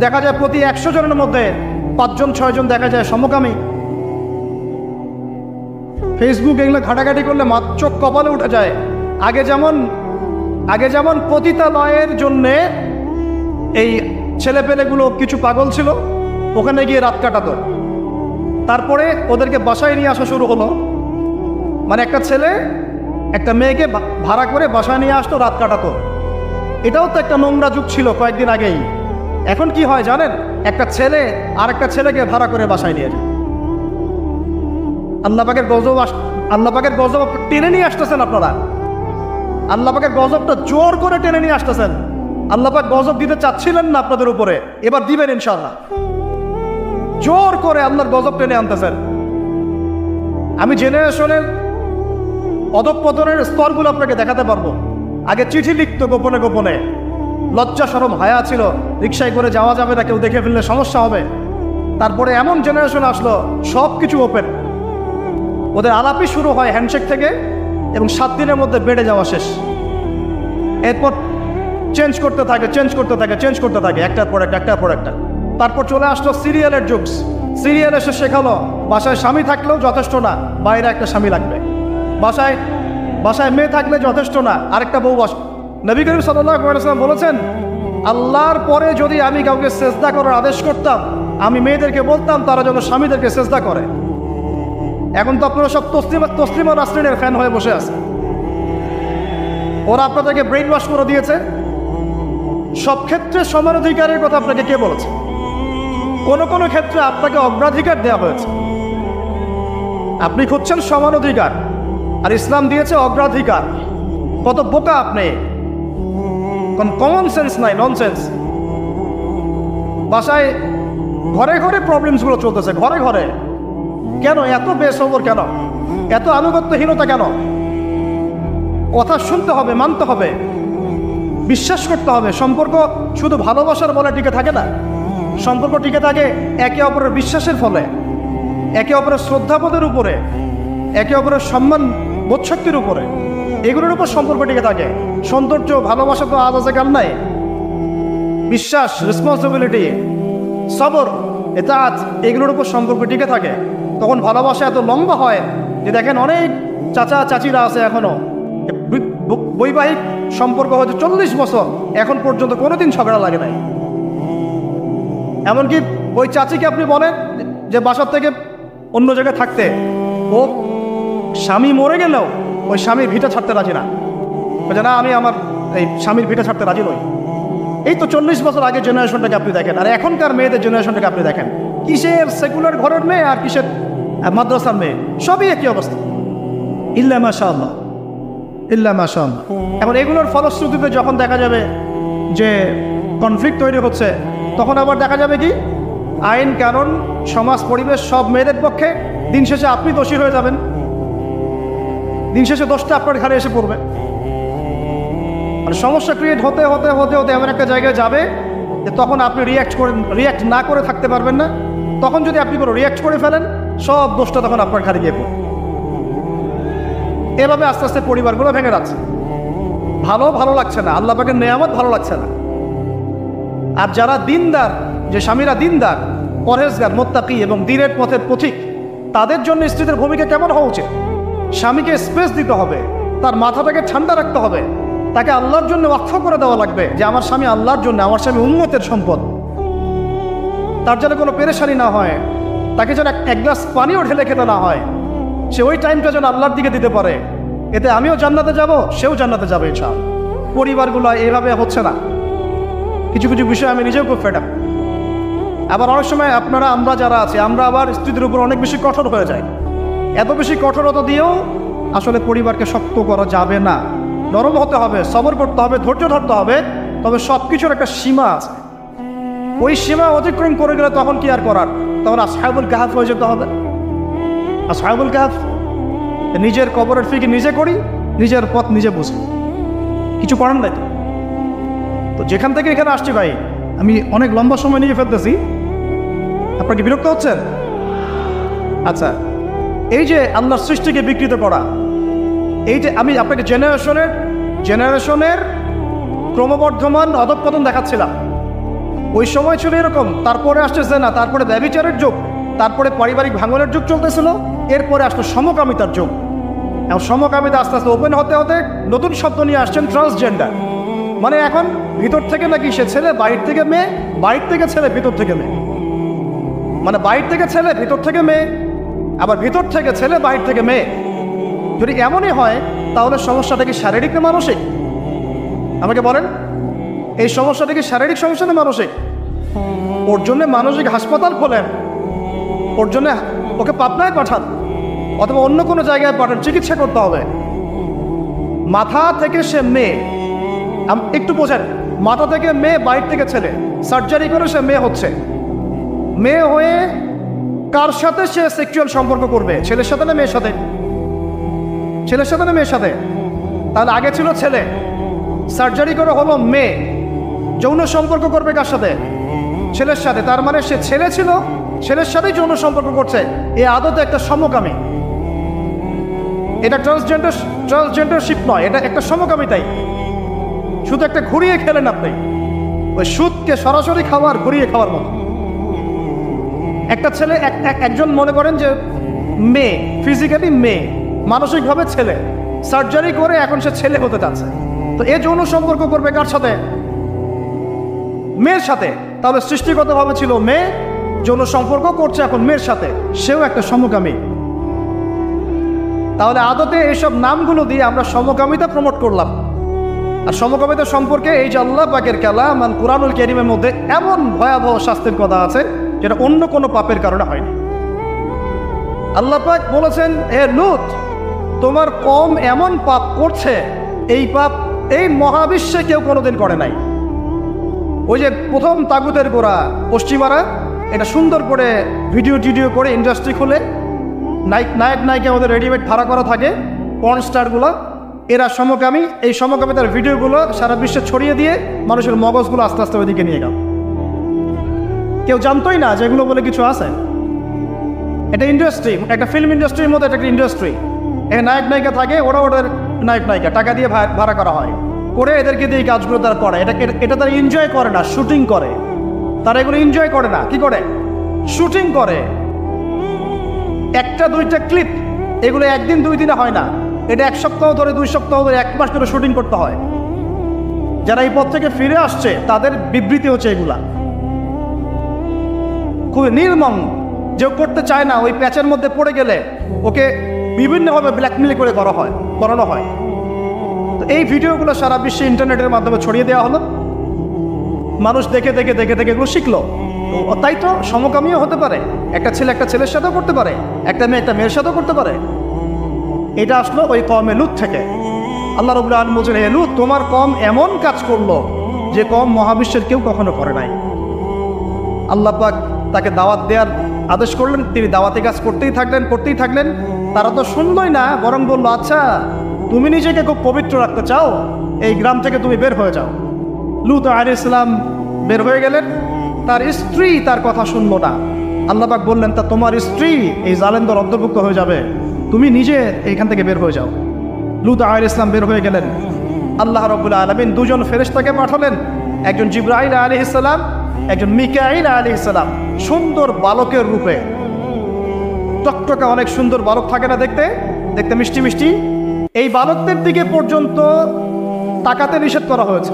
দেখা যায় প্রতি 100 জনের মধ্যে 5 জন 6 জন দেখা যায় সমকামী। ফেসবুক এগুলো ঘাটাঘাটি করলে চোখ কপালে উঠে যায়। আগে যেমন পতিতালয়ের জন্যে এই ছেলেপেলেগুলো কিছু পাগল ছিল, ওখানে গিয়ে রাত কাটাতো, তারপরে ওদেরকে বাসায় নিয়ে আসা শুরু হলো। মানে একটা ছেলে একটা মেয়েকে ভাড়া করে বাসায় নিয়ে আসতো, রাত কাটাতো। এটাও তো একটা নোংরা যুগ ছিল কয়েকদিন আগেই। এখন কি হয় জানেন, একটা ছেলে আর একটা ছেলেকে ভাড়া করে বাসায় নিয়ে যায়। আল্লাহ পাকের গজব টেনে নিয়ে আসতেছেন আপনারা। আল্লাহ পাকের গজবটা জোর করে টেনে নিয়ে আসতেছেন। আল্লাহ পাক গজব দিতে চাচ্ছিলেন না আপনাদের উপরে, এবার দিবেন ইনশাআল্লাহ। জোর করে আল্লাহর গজব টেনে আনতেছেন। আমি জেনারেশনের অধঃপতনের স্তরগুলো আপনাকে দেখাতে পারবো। আগে চিঠি লিখতো গোপনে গোপনে, লজ্জা শরম হায়া ছিল, রিক্সায় করে যাওয়া যাবে না, কেউ দেখে ফেললে সমস্যা হবে। তারপরে এমন জেনারেশন আসলো সব কিছু ওপেন, ওদের আলাপই শুরু হয় হ্যান্ডশেক থেকে এবং 7 দিনের মধ্যে বেড়ে যাওয়া শেষ। এরপর চেঞ্জ করতে থাকে একটার পর একটা। তারপর চলে আসলো সিরিয়ালের যুগ। সিরিয়াল এসে শেখালো বাসায় স্বামী থাকলেও যথেষ্ট না, বাইরে একটা স্বামী লাগবে। বাসায় মেয়ে থাকলে যথেষ্ট না, আরেকটা বউ বাস। নবী করিম সাল্লাল্লাহু আলাইহি ওয়াসাল্লাম বলেছেন, আল্লাহর পরে যদি আমি কাউকে সেজদা করার আদেশ করতাম, আমি মেয়েদেরকে বলতাম তারা যেন স্বামীদেরকে সেজদা করে। এখন তো আপনারা সব তসলিমা নাসরিনের ফ্যান হয়ে বসে আছে। ওরা আপনাদেরকে ব্রেইন ওয়াশ করে দিয়েছে। সব ক্ষেত্রে সমান অধিকারের কথা আপনাকে কে বলেছে? কোনো ক্ষেত্রে আপনাকে অগ্রাধিকার দেওয়া হয়েছে। আপনি খুঁজছেন সমান অধিকার, আর ইসলাম দিয়েছে অগ্রাধিকার। কত বোকা আপনি! কমন সেন্স নাই, ননসেন্স। বাসায় ঘরে ঘরে প্রবলেমসগুলো চলতেছে, ঘরে ঘরে। কেন এত বেসবর? কেন এত আনুগত্যহীনতা? কেন? কথা শুনতে হবে, মানতে হবে, বিশ্বাস করতে হবে। সম্পর্ক শুধু ভালোবাসার বলে টিকে থাকে না। সম্পর্ক টিকে থাকে একে অপরের বিশ্বাসের ফলে, একে অপরের শ্রদ্ধাবোধের উপরে, একে অপরের সম্মান বোধশক্তির উপরে। এগুলোর উপর সম্পর্ক টিকে থাকে। সৌন্দর্য, ভালোবাসা তো আজ আছে কাল নাই। বিশ্বাস, রেসপন্সিবিলিটি, সবর, এতাআত, এগুলোর উপর সম্পর্ক টিকে থাকে। তখন ভালোবাসা এত লম্বা হয় যে দেখেন অনেক চাচা চাচিরা আছে এখনো, বৈবাহিক সম্পর্ক হয়তো 40 বছর, এখন পর্যন্ত কোনোদিন ঝগড়া লাগে নাই। এমনকি ওই চাচিকে আপনি বলেন যে বাসার থেকে অন্য জায়গায় থাকতে, ও স্বামী মরে গেলেও ওই স্বামীর ভিটা ছাড়তে রাজি না, বলছে না আমি আমার এই স্বামীর ভিটা ছাড়তে রাজি নই। এই তো 40 বছর আগে জেনারেশনটাকে আপনি দেখেন, আর এখনকার মেয়েদের জেনারেশনটাকে আপনি দেখেন, কিসের সেকুলার ঘরের মেয়ে আর কিসের মাদ্রাসার মেয়ে, সবই একই অবস্থা। ইল্লা মাশাআল্লাহ, ইল্লা মাশাআল্লাহ। এখন এগুলোর ফলশ্রুতিতে যখন দেখা যাবে যে কনফ্লিক্ট তৈরি হচ্ছে, তখন আবার দেখা যাবে কি আইন কানুন সমাজ পরিবেশ সব মেয়েদের পক্ষে, দিন শেষে আপনি দোষী হয়ে যাবেন, দিন শেষে দোষটা আপনার ঘাড়ে এসে পড়বে। আর সমস্যা ক্রিয়েট হতে হতে হতে হতে এমন একটা জায়গায় যাবে যে তখন আপনি রিয়্যাক্ট না করে থাকতে পারবেন না। তখন যদি আপনি কোনো রিয়্যাক্ট করে ফেলেন, সব দোষটা তখন আপনার ঘাড়ে গিয়ে পড়বে। এভাবে আস্তে আস্তে পরিবারগুলো ভেঙে যাচ্ছে, ভালো লাগছে না, আল্লাহ পাকের নেয়ামত ভালো লাগছে না। আর যারা দিনদার, যে স্বামীরা দিনদার, পরহেজগার, মুত্তাকি এবং দ্বীনের পথের পথিক, তাদের জন্য স্ত্রীদের ভূমিকা কেমন হওয়া উচিত? স্বামীকে স্পেস দিতে হবে, তার মাথাটাকে ঠান্ডা রাখতে হবে, তাকে আল্লাহর জন্য ওয়াকফ করে দেওয়া লাগবে যে আমার স্বামী আল্লাহর জন্য, আমার স্বামী উম্মতের সম্পদ, তার যেন কোনো পেরেশানি না হয়, তাকে যেন এক গ্লাস পানিও ঢেলে খেতে না হয়, সে ওই টাইমটা যেন আল্লাহর দিকে দিতে পারে। এতে আমিও জান্নাতে যাব, সেও জান্নাতে যাবে ইনশাআল্লাহ। পরিবারগুলো এইভাবে হচ্ছে না, কিছু কিছু বিষয় আমি নিজেও খুব ফেড আপ। আবার অনেক সময় আমরা যারা আছি, আমরা আবার স্ত্রীদের উপর অনেক বেশি কঠোর হয়ে যাই। এত বেশি কঠোরতা দিয়েও আসলে পরিবারকে শক্ত করা যাবে না, নরম হতে হবে, সবর করতে হবে, ধৈর্য ধরতে হবে। তবে সব কিছুর একটা সীমা আছে, ওই সীমা অতিক্রম করে গেলে তখন কি আর করার, তখন আসহাবুল কাহাফ হয়ে যেতে হবে। আসহাবুল কাহাফ, নিজের কবরের ফিকে নিজে করি, নিজের পথ নিজে বুঝি, কিছু করার নাই। তো যেখান থেকে এখানে আসছি ভাই, আমি অনেক লম্বা সময় নিয়ে ফেলতেছি, আপনার কি বিরক্ত হচ্ছেন? আচ্ছা, এই যে আল্লাহর সৃষ্টিকে বিকৃত করা, এই যে আমি আপনাকে জেনারেশনের ক্রমবর্ধমান অধঃপতন দেখাচ্ছিলাম, ওই সময় ছিল এরকম, তারপরে আসতেছে না, তারপরে ব্যভিচারের যুগ, তারপরে পারিবারিক ভাঙনের যুগ চলতেছিল, এরপরে আসলো সমকামিতার যুগ। এবং সমকামিতা আস্তে আস্তে ওপেন হতে হতে নতুন শব্দ নিয়ে আসছেন ট্রান্সজেন্ডার। মানে এখন ভিতর থেকে নাকি সে ছেলে, বাইরে থেকে মেয়ে, বাইরে থেকে ছেলে, ভিতর থেকে মেয়ে, মানে বাইরে থেকে ছেলে, ভিতর থেকে মেয়ে, আবার ভিতর থেকে ছেলে, বাইরে থেকে মেয়ে। যদি এমনই হয় তাহলে সমস্যাটা কি শারীরিক না মানসিক? আমাকে বলেন, এই সমস্যাটা কি শারীরিক সমস্যা না মানসিক? ওর জন্য মানসিক হাসপাতাল খোলেন, ওর জন্য ওকে পাবনায় পাঠান, অথবা অন্য কোনো জায়গায় পাঠান, চিকিৎসা করতে হবে। মাথা থেকে সে মেয়ে, একটু বোঝেন, মাথা থেকে মেয়ে, বাইরে থেকে ছেলে, সার্জারি করে সে মেয়ে হচ্ছে। মেয়ে হয়ে কার সাথে সে সেক্সুয়াল সম্পর্ক করবে? ছেলের সাথে না মেয়ের সাথে? ছেলের সাথে না মেয়ের সাথে? তাহলে আগে ছিল ছেলে, সার্জারি করে হলো মেয়ে, যৌন সম্পর্ক করবে কার সাথে? ছেলের সাথে। তার মানে সে ছেলে ছিল, ছেলের সাথেই যৌন সম্পর্ক করছে। এই আদতে একটা সমকামী, এটা ট্রান্সজেন্ডারশিপ নয়, এটা একটা সমকামিতাই। শুধু একটা ঘুরিয়ে খেলেন আপনি, ওই সুদকে সরাসরি খাওয়ার, ঘুরিয়ে খাওয়ার মতো। একটা ছেলে, একজন মনে করেন যে মেয়ে, ফিজিক্যালি মেয়ে, মানসিকভাবে ছেলে, সার্জারি করে এখন সে ছেলে হতে যাচ্ছে। তো এ যৌন সম্পর্ক করবে কার সাথে? মেয়ের সাথে। তাহলে সৃষ্টিগতভাবে ছিল মেয়ে, যৌন সম্পর্ক করছে এখন মেয়ের সাথে, সেও একটা সমকামী। তাহলে আদতে এইসব নামগুলো দিয়ে আমরা সমকামিতা প্রমোট করলাম। আর সমকামিতা সম্পর্কে এই যে আল্লাহ পাকের কালাম কুরআনুল কারীমের মধ্যে এমন ভয়াবহ শাস্তির কথা আছে যেটা অন্য কোনো পাপের কারণে হয়নি। আল্লাহ পাক বলেছেন, হে লূত, তোমার কওম এমন পাপ করছে, এই পাপ এই মহাবিশ্বে কেউ কোনোদিন করে নাই। ওই যে প্রথম তাগুতের গোড়া পশ্চিমারা, এটা সুন্দর করে ভিডিও করে ইন্ডাস্ট্রি খুলে নায়ক নায়িকা আমাদের রেডিমেড ভাড়া করা থাকে, পর্ন স্টারগুলো, এরা সমকামী। এই সমকামিতার ভিডিওগুলো সারা বিশ্বে ছড়িয়ে দিয়ে মানুষের মগজগুলো আস্তে আস্তে ওইদিকে নিয়ে গেল। কেউ জানতোই না যে এগুলো বলে কিছু আছে। এটা ইন্ডাস্ট্রি, একটা ফিল্ম ইন্ডাস্ট্রির মতো, এটা একটা ইন্ডাস্ট্রি। এখানে নায়ক নায়িকা থাকে, ওদের নায়ক নায়িকা টাকা দিয়ে ভাড়া করা হয়, করে এদেরকে দিয়ে কাজগুলো তারা করে। এটা তারা এনজয় করে না, শুটিং করে। তারা এগুলো এনজয় করে না, কি করে? শুটিং করে। একটা দুইটা ক্লিপ, এগুলো একদিন দুই দিনে হয় না। এটা 1 সপ্তাহ ধরে, 2 সপ্তাহ ধরে, 1 মাস ধরে শুটিং করতে হয়। যারা এই পথ থেকে ফিরে আসছে তাদের বিবৃতি হচ্ছে এগুলা, খুবই নির্মম। যে করতে চায় না, ওই প্যাচের মধ্যে পড়ে গেলে ওকে বিভিন্নভাবে ব্ল্যাকমেল করে করানো হয়। তো এই ভিডিওগুলো সারা বিশ্বে ইন্টারনেটের মাধ্যমে ছড়িয়ে দেওয়া হলো, মানুষ দেখে দেখে দেখে দেখে এগুলো শিখলো। তাই তো সমকামীও হতে পারে, একটা ছেলে একটা ছেলের সাথেও করতে পারে, একটা মেয়ে একটা মেয়ের সাথেও করতে পারে। এটা আসলো ওই কওমে লূত থেকে। আল্লাহ রাব্বুল আলামিন বলছেন, হে লূত, তোমার কওম এমন কাজ করলো যে কওম মহাবিশ্বের কেউ কখনো করে নাই। আল্লাহ পাক তাকে দাওয়াত দেওয়ার আদেশ করলেন, তিনি দাওয়াতি কাজ করতেই থাকলেন। তারা তো শুনলই না, বরং বললো, আচ্ছা তুমি নিজেকে খুব পবিত্র রাখতে চাও, এই গ্রাম থেকে তুমি বের হয়ে যাও। লূত আলাইহিস সালাম বের হয়ে গেলেন, তার স্ত্রী তার কথা শুনলো না। আল্লাহ পাক বললেন, তা তোমার স্ত্রী এই জালেমদের অন্তর্ভুক্ত হয়ে যাবে, তুমি নিজে এইখান থেকে বের হয়ে যাও। লূত আলাইহিস সালাম বের হয়ে গেলেন। আল্লাহ রাব্বুল আলামিন 2 জন ফেরেশতাকে পাঠালেন, একজন জিবরাইল আলাইহিস সালাম, একজন মিকাইল আলাইহিস সালাম, সুন্দর বালকের রূপে। টকটকা অনেক সুন্দর বালক থাকে না, দেখতে দেখতে মিষ্টি মিষ্টি। এই বালকদের দিকে পর্যন্ত তাকাতে নিষেধ করা হয়েছে।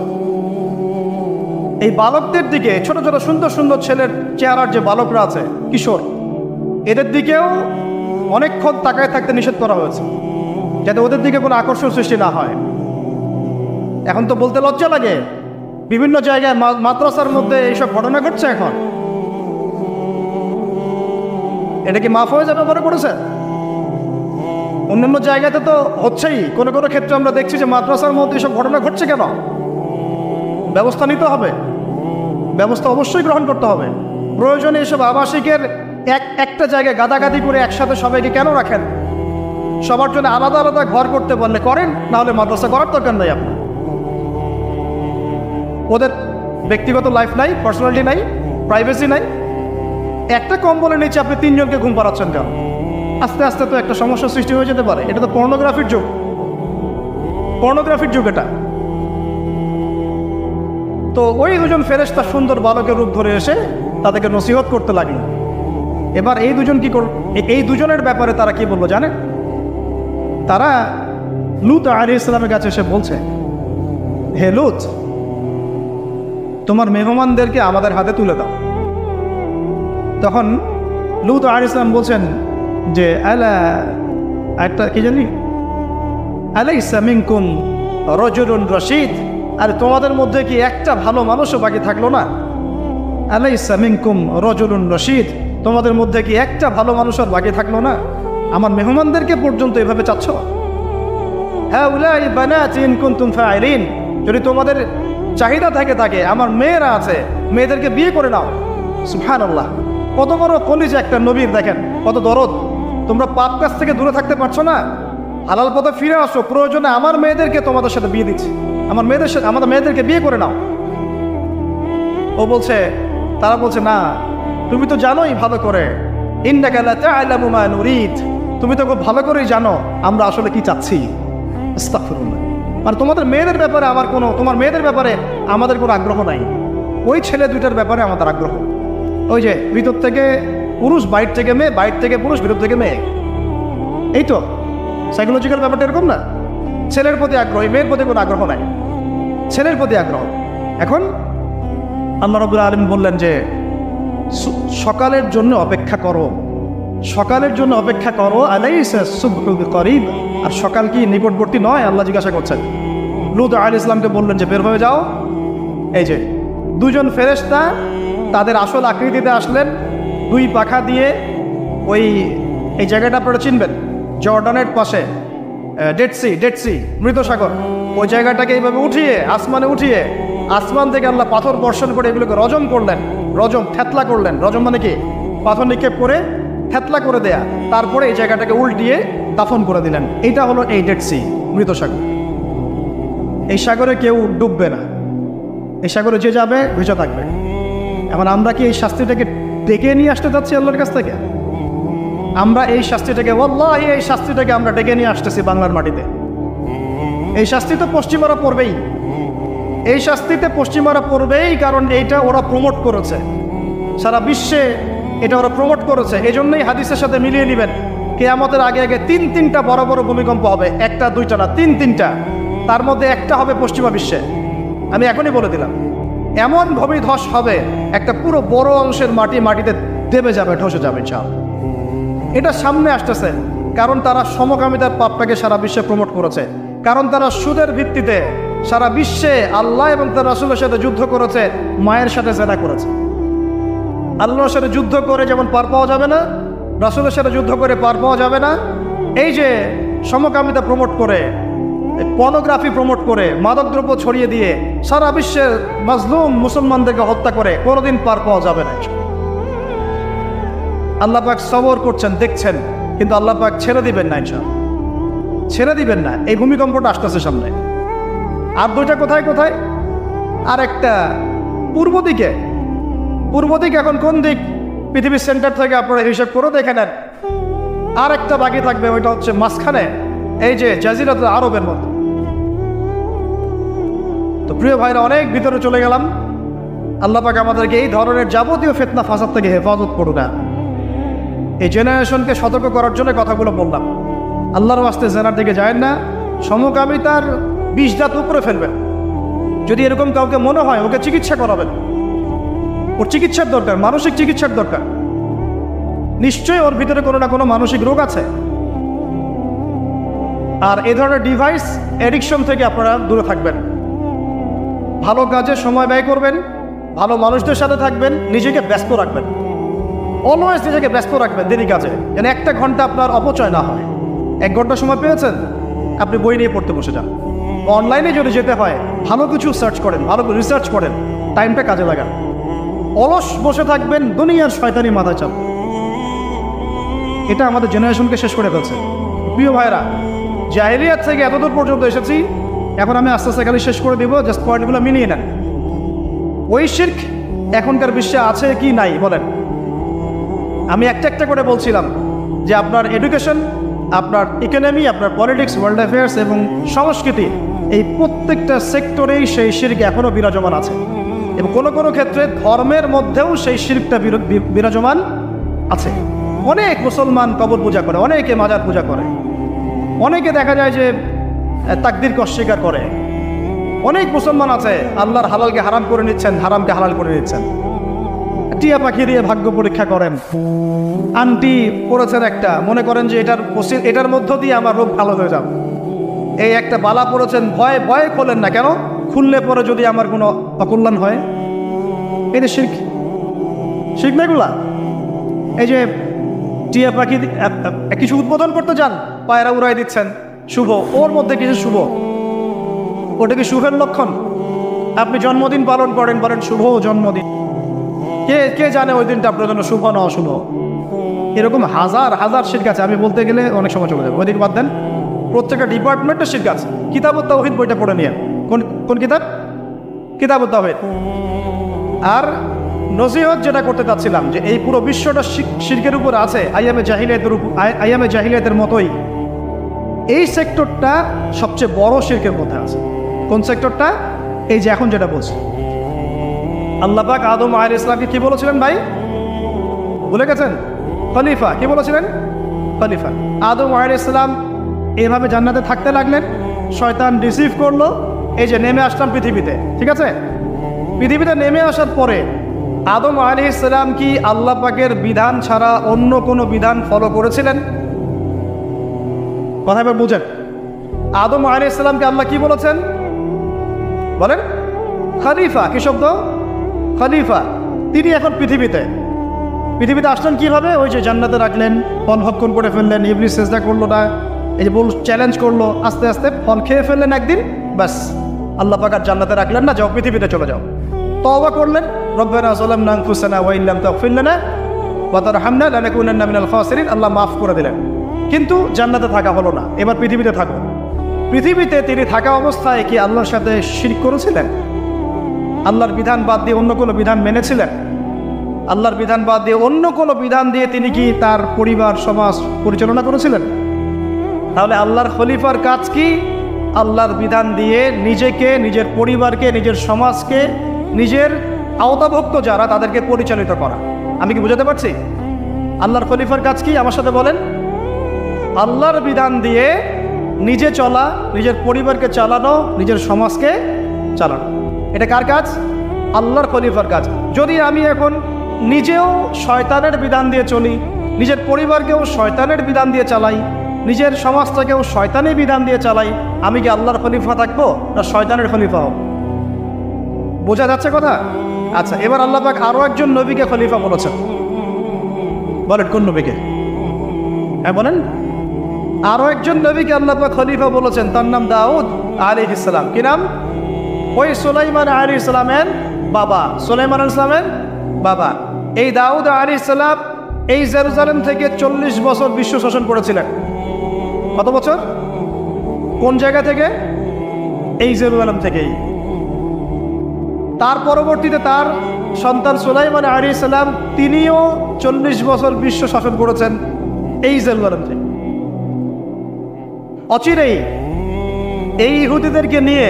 এই বালকদের দিকে, ছোট ছোট সুন্দর সুন্দর ছেলের চেহারার যে বালকরা আছে, কিশোর, এদের দিকেও অনেকক্ষণ তাকায় থাকতে নিষেধ করা হয়েছে, যাতে ওদের দিকে কোনো আকর্ষণ সৃষ্টি না হয়। এখন তো বলতে লজ্জা লাগে, বিভিন্ন জায়গায় মাদ্রাসার মধ্যে এইসব ঘটনা ঘটছে। এখন এটা কি মাফ হয়ে যাবে মনে করেছে? অন্যান্য জায়গাতে তো হচ্ছেই, কোনো কোনো ক্ষেত্রে আমরা দেখছি যে মাদ্রাসার মধ্যে এইসব ঘটনা ঘটছে। কেন? ব্যবস্থা নিতে হবে, ব্যবস্থা অবশ্যই গ্রহণ করতে হবে। প্রয়োজনে এসব আবাসিকের একটা জায়গায় গাদাগাদি করে একসাথে সবাইকে কেন রাখেন? সবার জন্য আলাদা আলাদা ঘর করতে পারলে করেন, না হলে মাদ্রাসা করার দরকার নাই। আপনার ওদের ব্যক্তিগত লাইফ নাই, পার্সোনালিটি নাই, প্রাইভেসি নাই। একটা কম্বলের নিচে আপনি 3 জনকে ঘুম পাড়াচ্ছেন কেন? আস্তে আস্তে তো একটা সমস্যা সৃষ্টি হয়ে যেতে পারে। এটা তো পর্নোগ্রাফির যুগ, পর্নোগ্রাফির যুগ এটা। তো ওই 2 জন ফেরেশতা সুন্দর বালকের রূপ ধরে এসে তাদেরকে নসিহত করতে লাগলো। এবার এই 2 জন এই 2 জনের ব্যাপারে তারা কি বললো জানেন? তারা লূত আলাইহিস সালামের কাছে এসে বলছে, হে লূত, তোমার মেহমানদেরকে আমাদের হাতে তুলে দাও। তখন লূত আলাইহিস সালাম বলছেন যে, আলা একটা কি জানি, আলাইসা মিনকুম রাজুলুন রাশীদ, আর তোমাদের মধ্যে কি একটা ভালো মানুষও বাকি থাকলো না? আলাইসা মিনকুম রাজুলুন রাশীদ, তোমাদের মধ্যে কি একটা ভালো মানুষ আর বাকি থাকলো না? আমার মেহমানদেরকে পর্যন্ত এভাবে চাচ্ছ? হ্যাঁ, উলাই বানাতি ইন কুনতুম ফাইলিন, যদি তোমাদের চাহিদা থাকে, আমার মেয়েরা আছে, মেয়েদেরকে বিয়ে করে নাও। সুবহানাল্লাহ, কত বড় কলিজা একটা নবীর, দেখেন কত দরদ। তোমরা পাপ কাজ থেকে দূরে থাকতে পারছো না, হালাল পথে ফিরে আসো, প্রয়োজনে আমার মেয়েদেরকে তোমাদের সাথে বিয়ে দিচ্ছি, আমাদের মেয়েদেরকে বিয়ে করে নাও। ও বলছে, তারা বলছে, না, তুমি তো জানোই ভালো করে, ইন্নাকা লা তা'লামু মা নুরিদ, তুমি তো খুব ভালো করেই জানো আমরা আসলে কি চাচ্ছি। আস্তাগফিরুল্লাহ। মানে তোমার মেয়েদের ব্যাপারে আমাদের কোনো আগ্রহ নাই, ওই ছেলে 2টার ব্যাপারে আমাদের আগ্রহ। ওই যে ভিতর থেকে পুরুষ, বাইরে থেকে মেয়ে, বাইরে থেকে পুরুষ, ভিতর থেকে মেয়ে। এই তো সাইকোলজিক্যাল ব্যাপারটা এরকম না? ছেলের প্রতি আগ্রহ, মেয়ের প্রতি কোনো আগ্রহ নাই, ছেলের প্রতি আগ্রহ। এখন আল্লাহ রাব্বুল আলামিন বললেন যে, সকালের জন্য অপেক্ষা করো, সকালের জন্য অপেক্ষা করো, আলাইসা সুবহু বিকরিব, আর সকাল কি নিকটবর্তী নয়? আল্লাহ জিজ্ঞাসা করছেন। লূত আলাইহিস সালামকে বললেন যে, বের হয়ে যাও। এই যে 2 জন ফেরেশতা তাদের আসল আকৃতিতে আসলেন, 2 পাখা দিয়ে। এই জায়গাটা আপনারা চিনবেন, জর্ডানের পাশে ডেড সি, মৃত সাগর। ওই জায়গাটাকে এইভাবে আসমানে উঠিয়ে আসমান থেকে আল্লাহ পাথর বর্ষণ করে এগুলোকে রজম করলেন, থেতলা করলেন। রজম মানে কি? পাথর নিক্ষেপ করে থেতলা করে দেয়া, তারপরে এই জায়গাটাকে উল্টিয়ে দাফন করে দিলেন। এইটা হলো এই ডেড সি, মৃত সাগর। এই সাগরে কেউ ডুববে না, এই সাগরে যে যাবে ভেসে থাকবে। এখন আমরা কি এই শাস্তিটাকে ডেকে নিয়ে আসতে যাচ্ছি আল্লাহর কাছ থেকে? আমরা এই শাস্তিটাকে, ওয়াল্লাহি এই শাস্তিটাকে আমরা ডেকে নিয়ে আসতেছি বাংলার মাটিতে। এই শাস্তি তো পশ্চিমারা পড়বেই, এই শাস্তিতে পশ্চিমারা পড়বেই, কারণ এইটা ওরা প্রমোট করেছে, সারা বিশ্বে এটা ওরা প্রমোট করেছে। এই জন্যই হাদিসের সাথে মিলিয়ে নেবেন, কিয়ামতের আগে আগে তিনটা বড় বড় ভূমিকম্প হবে, একটা দুইটা না, তিনটা। তার মধ্যে একটা হবে পশ্চিমা বিশ্বে। আমি এখনই বলে দিলাম, এমন ভূমিধস হবে একটা পুরো বড় অংশের মাটিতে দেবে যাবে, ধসে যাবে চাল। এটা সামনে আসতেছে, কারণ তারা সমকামিতার পাপটাকে সারা বিশ্বে প্রমোট করেছে, কারণ তারা সুদের ভিত্তিতে সারা বিশ্বে আল্লাহ এবং তার রাসূলের সাথে যুদ্ধ করেছে, মায়ের সাথে জেনা করেছে। আল্লাহর সাথে যুদ্ধ করে যেমন পার পাওয়া যাবে না, রাসূলের সাথে যুদ্ধ করে পার পাওয়া যাবে না। এই যে সমকামিতা প্রমোট করে, পর্নোগ্রাফি প্রমোট করে, মাদকদ্রব্য ছড়িয়ে দিয়ে সারা বিশ্বের মাজলুম মুসলমানদেরকে হত্যা করে কোনোদিন পার পাওয়া যাবে না। আল্লাহ পাক সবর করছেন, দেখছেন, কিন্তু আল্লাহ পাক ছেড়ে দিবেন না, ইনশাআল্লাহ ছেড়ে দিবেন না। এই ভূমিকম্পটা আসতেছে সামনে। আর দুইটা কোথায় কোথায়? আর একটা পূর্ব দিকে। এখন কোন দিক? পৃথিবীর সেন্টার থেকে আপনারা হিসাব করে দেখে নেন। আর একটা বাকি থাকবে, ওইটা হচ্ছে মাঝখানে, এই যে জাজিরাতুল আরবের মতো। তো প্রিয় ভাইরা, অনেক ভিতরে চলে গেলাম। আল্লাহ পাক আমাদেরকে এই ধরনের যাবতীয় ফিতনা ফাসাদ থেকে হেফাজত করুন না। এই জেনারেশনকে সতর্ক করার জন্য কথাগুলো বললাম। আল্লাহর ওয়াস্তে জেনার দিকে যায় না, সমকামিতার বিষ দাঁত উপরে ফেলবেন। যদি এরকম কাউকে মনে হয়, ওকে চিকিৎসা করাবেন। ওর চিকিৎসার দরকার, মানসিক চিকিৎসার দরকার। নিশ্চয়ই ওর ভিতরে কোনো না কোনো মানসিক রোগ আছে। আর এই ধরনের ডিভাইস অ্যাডিকশন থেকে আপনারা দূরে থাকবেন। ভালো কাজে সময় ব্যয় করবেন, ভালো মানুষদের সাথে থাকবেন, নিজেকে ব্যস্ত রাখবেন। অলওয়েজ নিজেকে ব্যস্ত রাখবেন দিনই কাজে, যেন একটা ঘন্টা আপনার অপচয় না হয়। 1 ঘন্টা সময় পেয়েছেন, আপনি বই নিয়ে পড়তে বসে যান। অনলাইনে যদি যেতে হয়, ভালো কিছু সার্চ করেন, ভালো রিসার্চ করেন, টাইমটা কাজে লাগান। অলস বসে থাকবেন, দুনিয়ার শয়তানি মাথায় চাপ। এটা আমাদের জেনারেশনকে শেষ করে ফেলছে। প্রিয় ভাইরা, জাহেলিয়াত থেকে এতদূর পর্যন্ত এসেছি, এখন আমি আস্তে আস্তে খালি শেষ করে দিব, জাস্ট পয়েন্টগুলো মিলিয়ে নেন। ওই শিরক এখনকার বিশ্বে আছে কি নাই বলেন? আমি একটা করে বলছিলাম যে আপনার এডুকেশন, আপনার ইকোনমি, আপনার পলিটিক্স, ওয়ার্ল্ড অ্যাফেয়ার্স এবং সংস্কৃতি, এই প্রত্যেকটা সেক্টরেই সেই শিরক এখনও বিরাজমান আছে। এবং কোনো ক্ষেত্রে ধর্মের মধ্যেও সেই শিরকটা বিরাজমান আছে। অনেক মুসলমান কবর পূজা করে, অনেকে মাজার পূজা করে, অনেকে দেখা যায় যে তাকদীরকে অস্বীকার করে। অনেক মুসলমান আছে আল্লাহর হালালকে হারাম করে নিচ্ছেন, হারামকে হালাল করে নিচ্ছেন। টিয়া পাখি দিয়ে ভাগ্য পরীক্ষা করেন। আন্টি পড়েছেন একটা, মনে করেন যে এটার মধ্য দিয়ে আমার রোগ ভালো হয়ে যাবে। এই একটা বালা পড়েছেন, ভয়ে খোলেন না। কেন? খুললে পরে যদি আমার কোনো অকল্যাণ হয়। এটা শিরক না এগুলা? এই যে টিয়া পাখি কিছু উদ্বোধন করতে যান, পায়রা উড়াই দিচ্ছেন, শুভ, ওর মধ্যে কিছু শুভ, ওটা কি শুভের লক্ষণ? আপনি জন্মদিন পালন করেন, বলেন শুভ জন্মদিন। কে জানে ওই দিনটা আপনার জন্য শুভ না অশুভ? এরকম হাজার শিরক আছে। আমি বলতে গেলে অনেক সময় চলে যাবে, ওইদিকে বাদ দেন। প্রত্যেকটা ডিপার্টমেন্টে শিরক আছে। কিতাবুত তাওহীদ বইটা পড়ে নিয়ে, কোন কিতাব? কিতাবুত তাওহীদ। আর নসিহত যেটা করতে চাচ্ছিলাম, যে এই পুরো বিশ্বটা শিরকের উপর আছে, আইয়ামে জাহিলিয়াতের মতোই এই সেক্টরটা সবচেয়ে বড় শিরকের মধ্যে আছে। কোন সেক্টরটা? এই যে এখন যেটা বলছি। আল্লাহ পাক আদম আলাইহিস সালামকে কি বলেছিলেন ভাই? ভুলে গেছেন? খলিফা। কি বলেছিলেন? খলিফা। আদম আলাইহিস সালাম এইভাবে জান্নাতে থাকতে লাগলেন, শয়তান রিসিভ করলো, এই যে নেমে আসলাম পৃথিবীতে। ঠিক আছে, পৃথিবীতে নেমে আসার পরে আদম আলাইহিস সালাম কি আল্লাহ পাকের বিধান ছাড়া অন্য কোনো বিধান ফলো করেছিলেন? কথা এবার বুঝেন। আদম আলাইহিস সালামকে আল্লাহ কি বলেছেন বলেন? খলিফা। কি শব্দ? খলিফা। তিনি এখন পৃথিবীতে আসলেন কিভাবে? ওই যে জান্নাতে রাখলেন, ফল ভক্ষণ করে ফেললেন, ইবলিস সিজদা করলো না, এই যে বল চ্যালেঞ্জ করলো, আস্তে আস্তে ফল খেয়ে ফেললেন একদিন, ব্যাস আল্লাহ পাক আর জান্নাতে রাখলেন না, যাও পৃথিবীতে চলে যাও। তওবা করলেন, রব্বানা যালামনা আনফুসানা ওয়া ইল্লাম তাগফির লানা ওয়া তারহামনা লানাকুনান্না মিনাল খাসিরিন। আল্লাহ মাফ করে দিলেন, কিন্তু জান্নাতে থাকা হলো না। এবার পৃথিবীতে থাকো। পৃথিবীতে তিনি থাকা অবস্থায় কি আল্লাহর সাথে শিরক করেছিলেন? আল্লাহর বিধান বাদ দিয়ে অন্য কোনো বিধান মেনেছিলেন? আল্লাহর বিধান বাদ দিয়ে অন্য কোনো বিধান দিয়ে তিনি কি তার পরিবার সমাজ পরিচালনা করেছিলেন? তাহলে আল্লাহর খলিফার কাজ কি? আল্লাহর বিধান দিয়ে নিজেকে, নিজের পরিবারকে, নিজের সমাজকে, নিজের আওতাভুক্ত যারা তাদেরকে পরিচালিত করা। আমি কি বুঝাতে পারছি? আল্লাহর খলিফার কাজ কি? আমার সাথে বলেন। আল্লাহর বিধান দিয়ে নিজে চলা, নিজের পরিবারকে চালানো, নিজের সমাজকে চালানো। এটা কার কাজ? আল্লাহর খলিফার কাজ। যদি আমি এখন নিজেও শয়তানের বিধান দিয়ে চলি, নিজের পরিবারকেও শয়তানের বিধান দিয়ে চালাই, নিজের সমাজটাকেও শয়তানের বিধান দিয়ে চালাই, আমি কি আল্লাহর খলিফা থাকবো না শয়তানের খলিফা হব? বোঝা যাচ্ছে কথা? আচ্ছা, এবার আল্লাহ পাক আরও একজন নবীকে খলিফা বলেছেন। বলেন কোন নবীকে? হ্যাঁ বলেন। আরও একজন নবীকে আল্লাহ পাক খলিফা বলেছেন, তার নাম দাউদ আলাইহিস সালাম। কি নাম? ওই সুলাইমান আলাইহিস সালামের বাবা, সুলাইমান আলাইহিস সালামের বাবা। এই দাউদ আলাইহিস সালাম এই জেরুজালেম থেকে 40 বছর বিশ্ব শাসন করেছিলেন। কত বছর? কোন জায়গা থেকে? এই জেরুজালেম থেকেই। তার পরবর্তীতে তার সন্তান সুলাইমান আলাইহিস সালাম তিনিও 40 বছর বিশ্ব শাসন করেছেন এই জেরুজালেম থেকে। অচিরেই এই ইহুদিদেরকে নিয়ে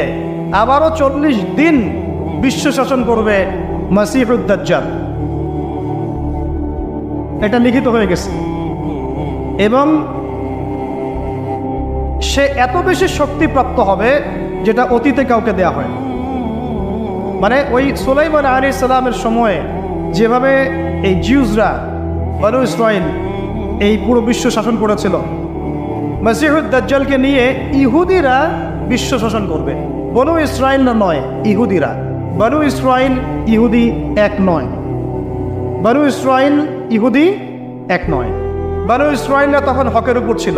আবারও 40 দিন বিশ্ব শাসন করবে মাসিহুদ দাজ্জাল। এটা লিখিত হয়ে গেছে এবং সে এত বেশি শক্তিপ্রাপ্ত হবে যেটা অতীতে কাউকে দেয়া হয়। মানে ওই সুলাইমান আলাইহিস সালামের সময়ে যেভাবে এই জিউসরা, বনু ইসরাইল এই পুরো বিশ্ব শাসন করেছিল, মাসিহুদ দাজ্জালকে নিয়ে ইহুদিরা বিশ্ব শাসন করবে। বনু ইসরাইল নয়, ইহুদিরা। বনু ইসরাইল ইহুদি এক নয়। বনু ইসরাইল ইহুদি এক নয়। বনু ইসরাইলরা তখন হকের উপর ছিল,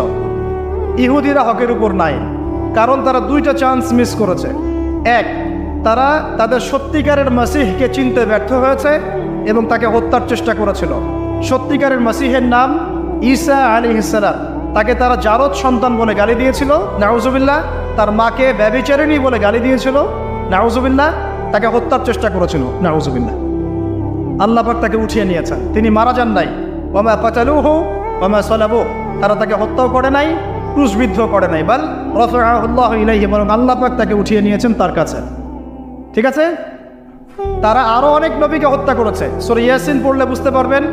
ইহুদিরা হকের উপর নাই। কারণ তারা দুইটা চান্স মিস করেছে। এক, তারা তাদের সত্যিকারের মাসিহকে চিনতে ব্যর্থ হয়েছে এবং তাকে হত্যার চেষ্টা করেছিল। সত্যিকারের মাসিহের নাম ঈসা আলাইহিস সালাম। তাকে তারা জারদ সন্তান বলে গালি দিয়েছিল, নাউজুবিল্লাহ। তার মাকে ব্যভিচারিণী বলে গালি দিয়েছিল, নাউজুবিল্লাহ। তাকে হত্যার চেষ্টা করেছিল, নাউজুবিল্লাহ। আল্লাহ পাক তাকে উঠিয়ে নিয়েছেন, তিনি মারা যান নাই। ওয়ামা কাতালুহু ওয়ামা সালাবু, তারা তাকে হত্যাও করে নাই, ক্রুশবিদ্ধ করে নাই। বাল রাফাআহুল্লাহু ইলাইহি, বরং আল্লাহ পাক তাকে উঠিয়ে নিয়েছেন তার কাছে। ঠিক আছে? তারা আরও অনেক নবীকে হত্যা করেছে। সূরা ইয়াসিন পড়লে বুঝতে পারবেন।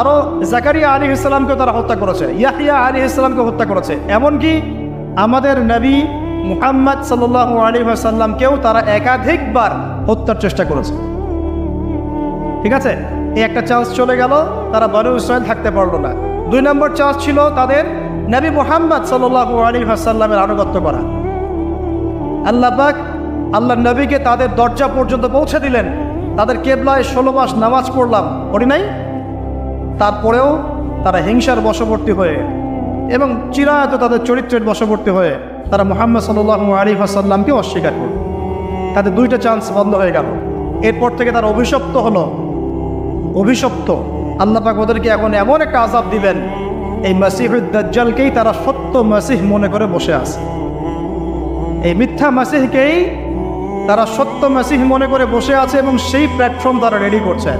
আরও জাকারিয়া আলাইহিস সালামকে তারা হত্যা করেছে, ইয়াহইয়া আলাইহিস সালামকে হত্যা করেছে। এমনকি আমাদের নবী মুহাম্মদ সাল্লাল্লাহু আলাইহি ওয়াসাল্লামকেও তারা একাধিকবার হত্যার চেষ্টা করেছে। ঠিক আছে? এই একটা চান্স চলে গেল, তারা বনু ইসরাইল থাকতে পারলো না। 2 নম্বর চান্স ছিল তাদের নবী মুহাম্মদ সাল্লাল্লাহু আলাইহি ওয়াসাল্লামের আনুগত্য করা। আল্লাহ পাক আল্লাহর নবীকে তাদের দরজা পর্যন্ত পৌঁছে দিলেন। তাদের কেবলায় 16 মাস নামাজ পড়লাম, পড়ি নাই? তারপরেও তারা হিংসার বশবর্তী হয়ে এবং চিরায়ত তাদের চরিত্রের বশবর্তী হয়ে তারা মুহাম্মদ সাল্লাল্লাহু আলাইহি ওয়াসাল্লামকে অস্বীকার করল। তাদের দুইটা চান্স বন্ধ হয়ে গেল। এরপর থেকে তারা অভিশপ্ত হলো, অভিশপ্ত। আল্লাহ পাক ওদেরকে এখন এমন একটা আযাব দিবেন, এই মাসিহুদ দাজ্জালকেই তারা সত্য মাসিহ মনে করে বসে আছে। এই মিথ্যা মাসিহকেই তারা সত্য মাসিহ মনে করে বসে আছে এবং সেই প্ল্যাটফর্ম তারা রেডি করছে।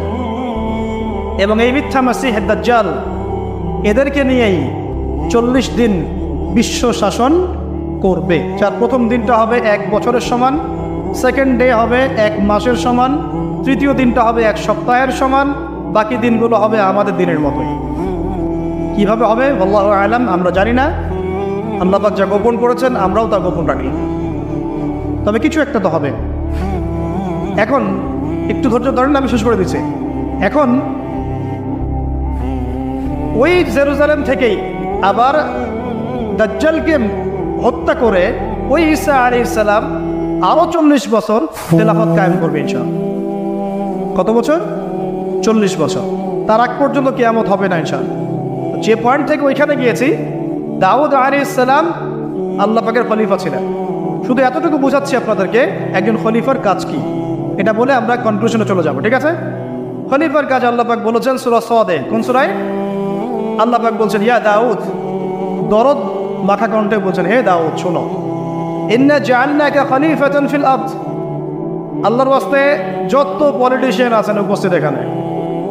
এবং এই মিথ্যা মাসিহ দাজ্জাল এদেরকে নিয়েই 40 দিন বিশ্ব শাসন করবে। যার প্রথম দিনটা হবে 1 বছরের সমান, সেকেন্ড ডে হবে 1 মাসের সমান, তৃতীয় দিনটা হবে 1 সপ্তাহের সমান, বাকি দিনগুলো হবে আমাদের দিনের মতোই। কিভাবে হবে আল্লাহু আ'লাম, আমরা জানি না। আল্লাহ পাক যা গোপন করেছেন আমরাও তা গোপন রাখি। তবে কিছু একটা তো হবে। এখন একটু ধৈর্য ধরেন, আমি শেষ করে দিচ্ছি। এখন ওই জেরুজালেম থেকেই আবার দাজ্জালকে হত্যা করে ওই ঈসা আলাইহিস সালাম আরও 40 বছর খেলাফত কায়েম করবে ইনশাআল্লাহ। কত বছর? 40 বছর। তার আগ পর্যন্ত কিয়ামত হবে না ইনশাআল্লাহ। যে পয়েন্ট থেকে ওইখানে গিয়েছি, দাউদ আলাইহিস সালাম আল্লাহ পাকের খলিফা ছিলেন। শুধু এতটুকু বোঝাচ্ছি আপনাদেরকে একজন খলিফার কাজ কি, এটা বলে আমরা কনক্লুশনে চলে যাব। ঠিক আছে? খলিফার কাজ আল্লাহ পাক বলেছেন সূরা সাদে। কোন সূরায়? আল্লাহ পাক বলছেন, ইয়া দাউদ, দরদ মাখা কণ্ঠে বলছেন, হে দাউদ শোনো, ইন্না জাআলনাকা খলিফাতান ফিল আরদ। আল্লাহর ওয়াস্তে যত পলিটিশিয়ান আছেন উপস্থিত এখানে,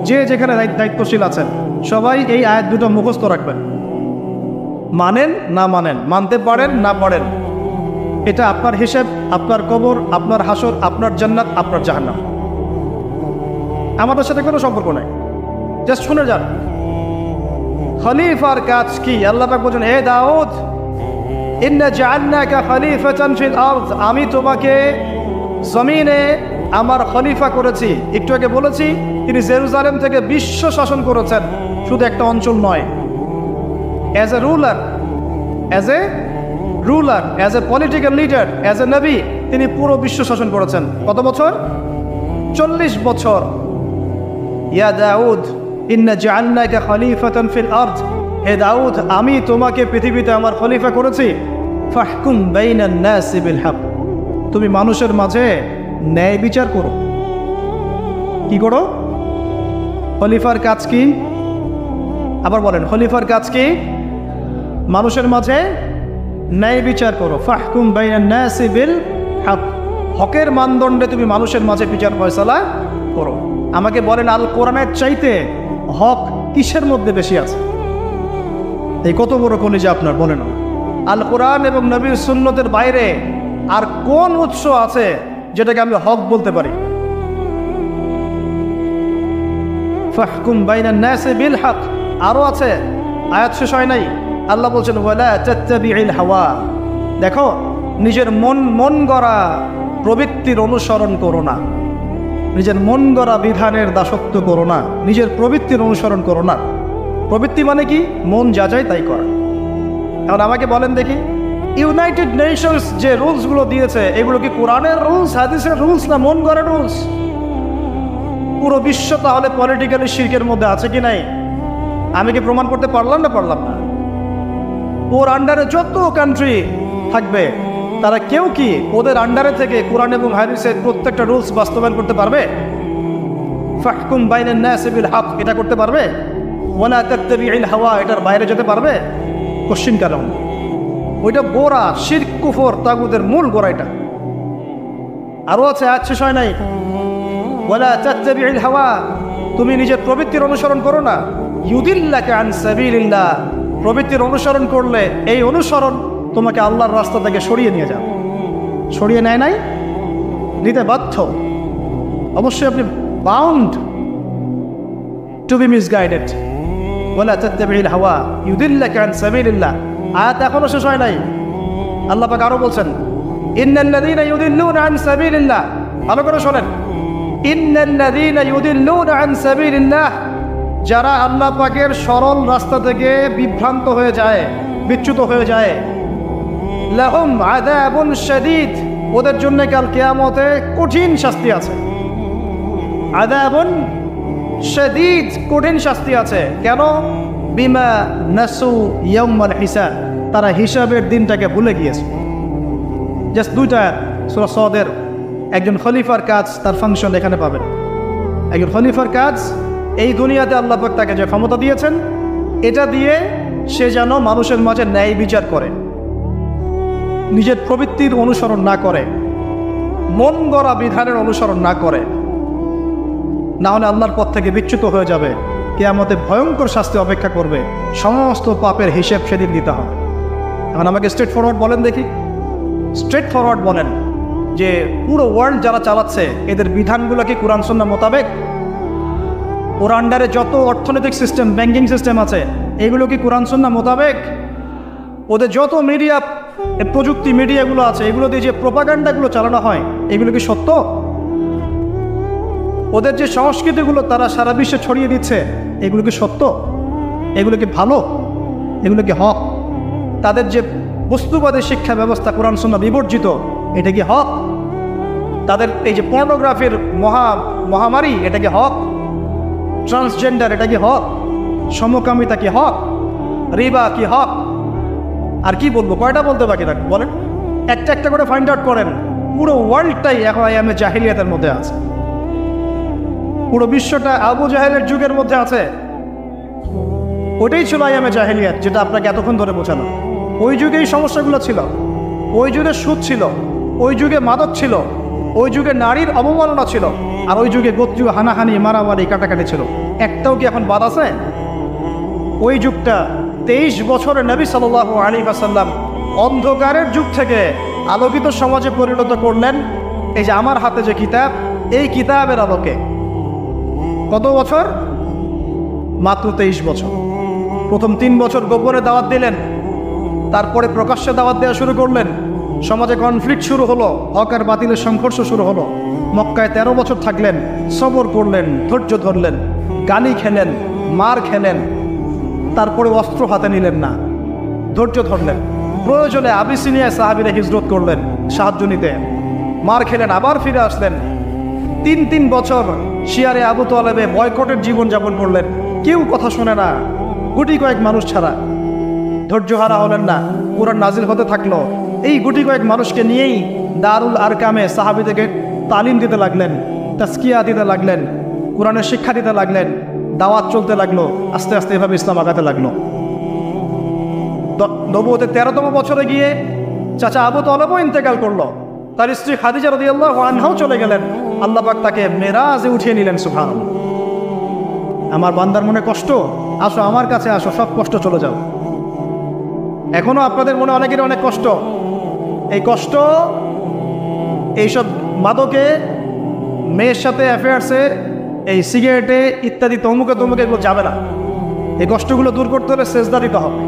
যে যেখানে দায়িত্বশীল আছেন, সবাই এই আয়াত দুটো মুখস্থ রাখবেন। মানেন না মানেন, মানতে পারেন না পারেন, এটা আপনার হিসেব, আপনার কবর, আপনার হাসর, আপনার জান্নাত, আপনার জাহান্নাম। আমাদের সাথে কোনো সম্পর্ক নাই, জাস্ট শুনে যান। খলিফার কাজ কি? আল্লাহ পাক বলেন, হে দাউদ, ইন্না জাআলনাকা খলিফাতান ফিল আরদ, আমি তোমাকে জমিনে আমার খলিফা করেছি। একটু আগে বলেছি তিনি জেরুজালেম থেকে বিশ্ব শাসন করেছেন, শুধু একটা অঞ্চল নয়। As a ruler, as a political leader, as a নবী, তিনি পুরো বিশ্ব শাসন করেছেন। কত বছর? 40 বছর। ইয়া দাউদ ইন্না জাআলনাকা খলিফাতান ফিল আরদ, হে দাউদ, আমি তোমাকে পৃথিবীতে আমার খলিফা করেছি। ফাহকুম বাইনান নাসি বিল হক, তুমি মানুষের মাঝে ন্যায় বিচার করো। কি করো? খলিফার কাজ কি? আবার বলেন, খলিফার কাজ কি? মানুষের মাঝে ন্যায় বিচার করো। ফাহকুম বাইনান নাসি বিল হক, হকের মানদণ্ডে তুমি মানুষের মাঝে বিচার ফয়সালা করো। আমাকে বলেন, আল কোরআনের চাইতে হক কিসের মধ্যে বেশি আছে? এই কত বড় কলিজা আপনার, বলেন। আল কোরআন এবং নবীর সুন্নতের বাইরে আর কোন উৎস আছে যেটাকে আমি হক বলতে পারি? ফাহকুম বাইনান নাসি বিল হক। আরো আছে, আয়াত শেষ হয় নাই। আল্লাহ বলছেন, ওয়ালা তাত্তাবিউল হাওয়া, দেখো নিজের মন গড়া প্রবৃত্তির অনুসরণ করো না, নিজের মন গড়া বিধানের দাসত্ব করো না, নিজের প্রবৃত্তির অনুসরণ করো না। প্রবৃত্তি মানে কি? মন যা যায় তাই করা। এখন আমাকে বলেন দেখি, ইউনাইটেড নেশনস যে রুলসগুলো দিয়েছে, এগুলো কি কোরআনের রুলস, হাদিসের রুলস, না মন গড়া রুলস? পুরো বিশ্ব তাহলে পলিটিক্যালি শিরকের মধ্যে আছে কি নাই? আমি কি প্রমাণ করতে পারলাম না? পারলাম না। ওর আন্ডারে যত কান্ট্রি থাকবে, তারা কেউ কি ওদের আন্ডারে থেকে কোরআন এবং হাদিসের প্রত্যেকটা রুলস বাস্তবায়ন করতে পারবে? ফাহকুম বাইনান নাসি বিল হক, এটা করতে পারবে? ওয়ালা তাত্তাবিউল হাওয়া, এটার বাইরে যেতে পারবে? কোশ্চিন কারণ ওইটা গোড়া, শিরক কুফর তাগুতের মূল গোড়া এটা। আরো আছে, আয়াত শেষ হয় নাই। ওয়ালা তাত্তাবিউল হাওয়া, তুমি নিজের প্রবৃত্তির অনুসরণ করো না। ইউদিল্লাকা আন সাবিলিল্লাহ, প্রবৃত্তির অনুসরণ করলে এই অনুসরণ তোমাকে আল্লাহর রাস্তা থেকে সরিয়ে নিয়ে যাবে। সরিয়ে নেয় নাই, নিতে বাধ্য। অবশ্যই আপনি বাউন্ড টু বি মিসগাইডেড। ওয়ালা তাত্তাবিউল হাওয়া ইউদিল্লাকা আন সাবিলিল্লাহ। আয়াত এখনো শেষ হয় নাই। আল্লাহ পাক আরো বলছেন, ইন্নাল্লাযীনা ইউদিল্লুনা আন সাবিলিল্লাহ, ভালো করে শোনেন, ইন্নাল্লাযীনা ইউদিল্লুনা আন সাবিলিল্লাহ, যারা আল্লাহ পাকের সরল রাস্তা থেকে বিভ্রান্ত হয়ে যায়, বিচ্যুত হয়ে যায়, লাহুম আযাবুন শাদীদ, ওদের জন্য কাল কিয়ামতে কঠিন শাস্তি আছে। আযাবুন শাদীদ, কঠিন শাস্তি আছে। কেন? বিমা নাসু ইয়াউমাল হিসাব, তারা হিসাবের দিনটাকে ভুলে গিয়েছে। জাস্ট দুইটা সূরা সদের একজন খলিফার কাজ, তার ফাংশন এখানে পাবেন। একজন খলিফার কাজ, এই দুনিয়াতে আল্লাহ পাক তাকে যে ক্ষমতা দিয়েছেন, এটা দিয়ে সে যেন মানুষের মাঝে ন্যায় বিচার করে, নিজের প্রবৃত্তির অনুসরণ না করে, মন গড়া বিধানের অনুসরণ না করে, না হলে আল্লাহর পথ থেকে বিচ্যুত হয়ে যাবে। কিয়ামতে ভয়ঙ্কর শাস্তি অপেক্ষা করবে, সমস্ত পাপের হিসেব সেদিন দিতে হবে। এখন আমাকে স্ট্রেট ফরওয়ার্ড বলেন দেখি, স্ট্রেট ফরওয়ার্ড বলেন যে পুরো ওয়ার্ল্ড যারা চালাচ্ছে, এদের বিধানগুলো কি কোরআন সুন্নাহ মোতাবেক? ওর আন্ডারে যত অর্থনৈতিক সিস্টেম, ব্যাংকিং সিস্টেম আছে, এগুলো কি কোরআন সুন্নাহ মোতাবেক? ওদের যত মিডিয়া, প্রযুক্তি মিডিয়াগুলো আছে, এগুলো দিয়ে যে প্রোপাগান্ডাগুলো চালানো হয়, এগুলো কি সত্য? ওদের যে সংস্কৃতিগুলো তারা সারা বিশ্বে ছড়িয়ে দিচ্ছে, এগুলো কি সত্য? এগুলো কি ভালো? এগুলো কি হক? তাদের যে বস্তুবাদী শিক্ষা ব্যবস্থা কোরআন সুন্নাহ বিবর্জিত, এটা কি হক? তাদের এই যে পর্নোগ্রাফির মহামারী, এটা কি হক? ট্রান্সজেন্ডার, এটা কি হক? সমকামিতা কি হক? রিবা কি হক? আর কি বলবো, কয়টা বলতে বাকি থাকবে বলেন? একটা একটা করে ফাইন্ড আউট করেন। পুরো ওয়ার্ল্ডটাই এখন আইয়ামে জাহিলিয়াতের মধ্যে আছে, পুরো বিশ্বটা আবু জাহেলের যুগের মধ্যে আছে। ওটাই ছিল আইয়ামে জাহিলিয়াত, যেটা আপনাকে এতক্ষণ ধরে বোঝানো। ওই যুগে এই সমস্যাগুলো ছিল, ওই যুগে সুদ ছিল, ওই যুগে মাদক ছিল, ওই যুগে নারীর অবমাননা ছিল, আর ওই যুগে গোত্রীয় হানাহানি, মারামারি, কাটাকাটি ছিল। একটাও কি এখন বাদ আছে? ওই যুগটা 23 বছরে নবী সাল্লাল্লাহু আলাইহি ওয়াসাল্লাম অন্ধকারের যুগ থেকে আলোকিত সমাজে পরিণত করলেন। এই যে আমার হাতে যে কিতাব, এই কিতাবের আলোকে। কত বছর? মাত্র 23 বছর। প্রথম 3 বছর গোপনে দাওয়াত দিলেন, তারপরে প্রকাশ্যে দাওয়াত দেওয়া শুরু করলেন। সমাজে কনফ্লিক্ট শুরু হলো, হক আর বাতিলের সংঘর্ষ শুরু হলো। মক্কায় 13 বছর থাকলেন, সবর করলেন, ধৈর্য ধরলেন, গালি খেলেন, মার খেলেন, তারপরে অস্ত্র হাতে নিলেন না, ধৈর্য ধরলেন। প্রয়োজনে আবিসিনিয়ায় সাহাবীরা হিজরত করলেন সাহায্য নিতে, মার খেলেন, আবার ফিরে আসলেন। 3 বছর শিয়ারে আবু তালেবে বয়কটের জীবনযাপন করলেন, কেউ কথা শোনে না, গুটি কয়েক মানুষ ছাড়া। ধৈর্য হারা হলেন না, কোরআন নাজিল হতে থাকলো। এই গুটি কয়েক মানুষকে নিয়েই দারুল আরকামে সাহাবীদেরকে তালিম দিতে লাগলেন, তাজকিয়া দিতে লাগলেন, কোরআনের শিক্ষা দিতে লাগলেন, দাওয়াত চলতে লাগলো। আস্তে আস্তে এভাবে ইসলাম আগাতে লাগলো। নবুয়তের 13তম বছরে গিয়ে চাচা আবু তালেবও ইন্তেকাল করলো, তার স্ত্রী খাদিজা রাদিয়াল্লাহু আনহাও চলে গেলেন। আল্লাহ পাক তাকে মেরাজে উঠিয়ে নিলেন। সুবহানাল্লাহ। আমার বান্দার মনে কষ্ট, আসো আমার কাছে আসো, সব কষ্ট চলে যাও। এখনো আপনাদের মনে অনেকের অনেক কষ্ট, এই কষ্ট এইসব মাদকে, মেয়ের সাথে অ্যাফেয়ার্সে, এই সিগারেটে ইত্যাদি তমুকে এগুলো যাবে না। এই কষ্টগুলো দূর করতে হলে সেজদা দিতে হবে।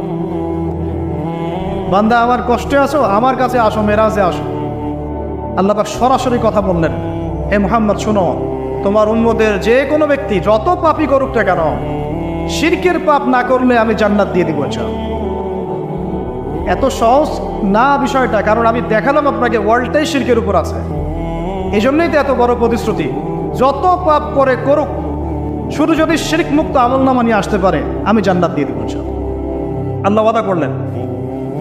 বান্দা আমার কষ্টে আসো, আমার কাছে আসো, মেরাজে আসো। আল্লাহ পাক সরাসরি কথা বললেন, হে মুহাম্মদ শোনো, তোমার উম্মতের যে কোনো ব্যক্তি যত পাপই করুক না কেন, শিরকের পাপ না করলে আমি জান্নাত দিয়ে দিব। এত সহজ না বিষয়টা, কারণ আমি দেখালাম আপনাকে ওয়ার্ল্ডটাই শিরকের উপর আছে। এই জন্যই তো এত বড় প্রতিশ্রুতি, যত পাপ করে করুক, শুধু যদি শিরক মুক্ত আমলনামা নিয়ে আসতে পারে আমি জান্নাত দিয়ে দিব। আল্লাহ ওয়াদা করলেন।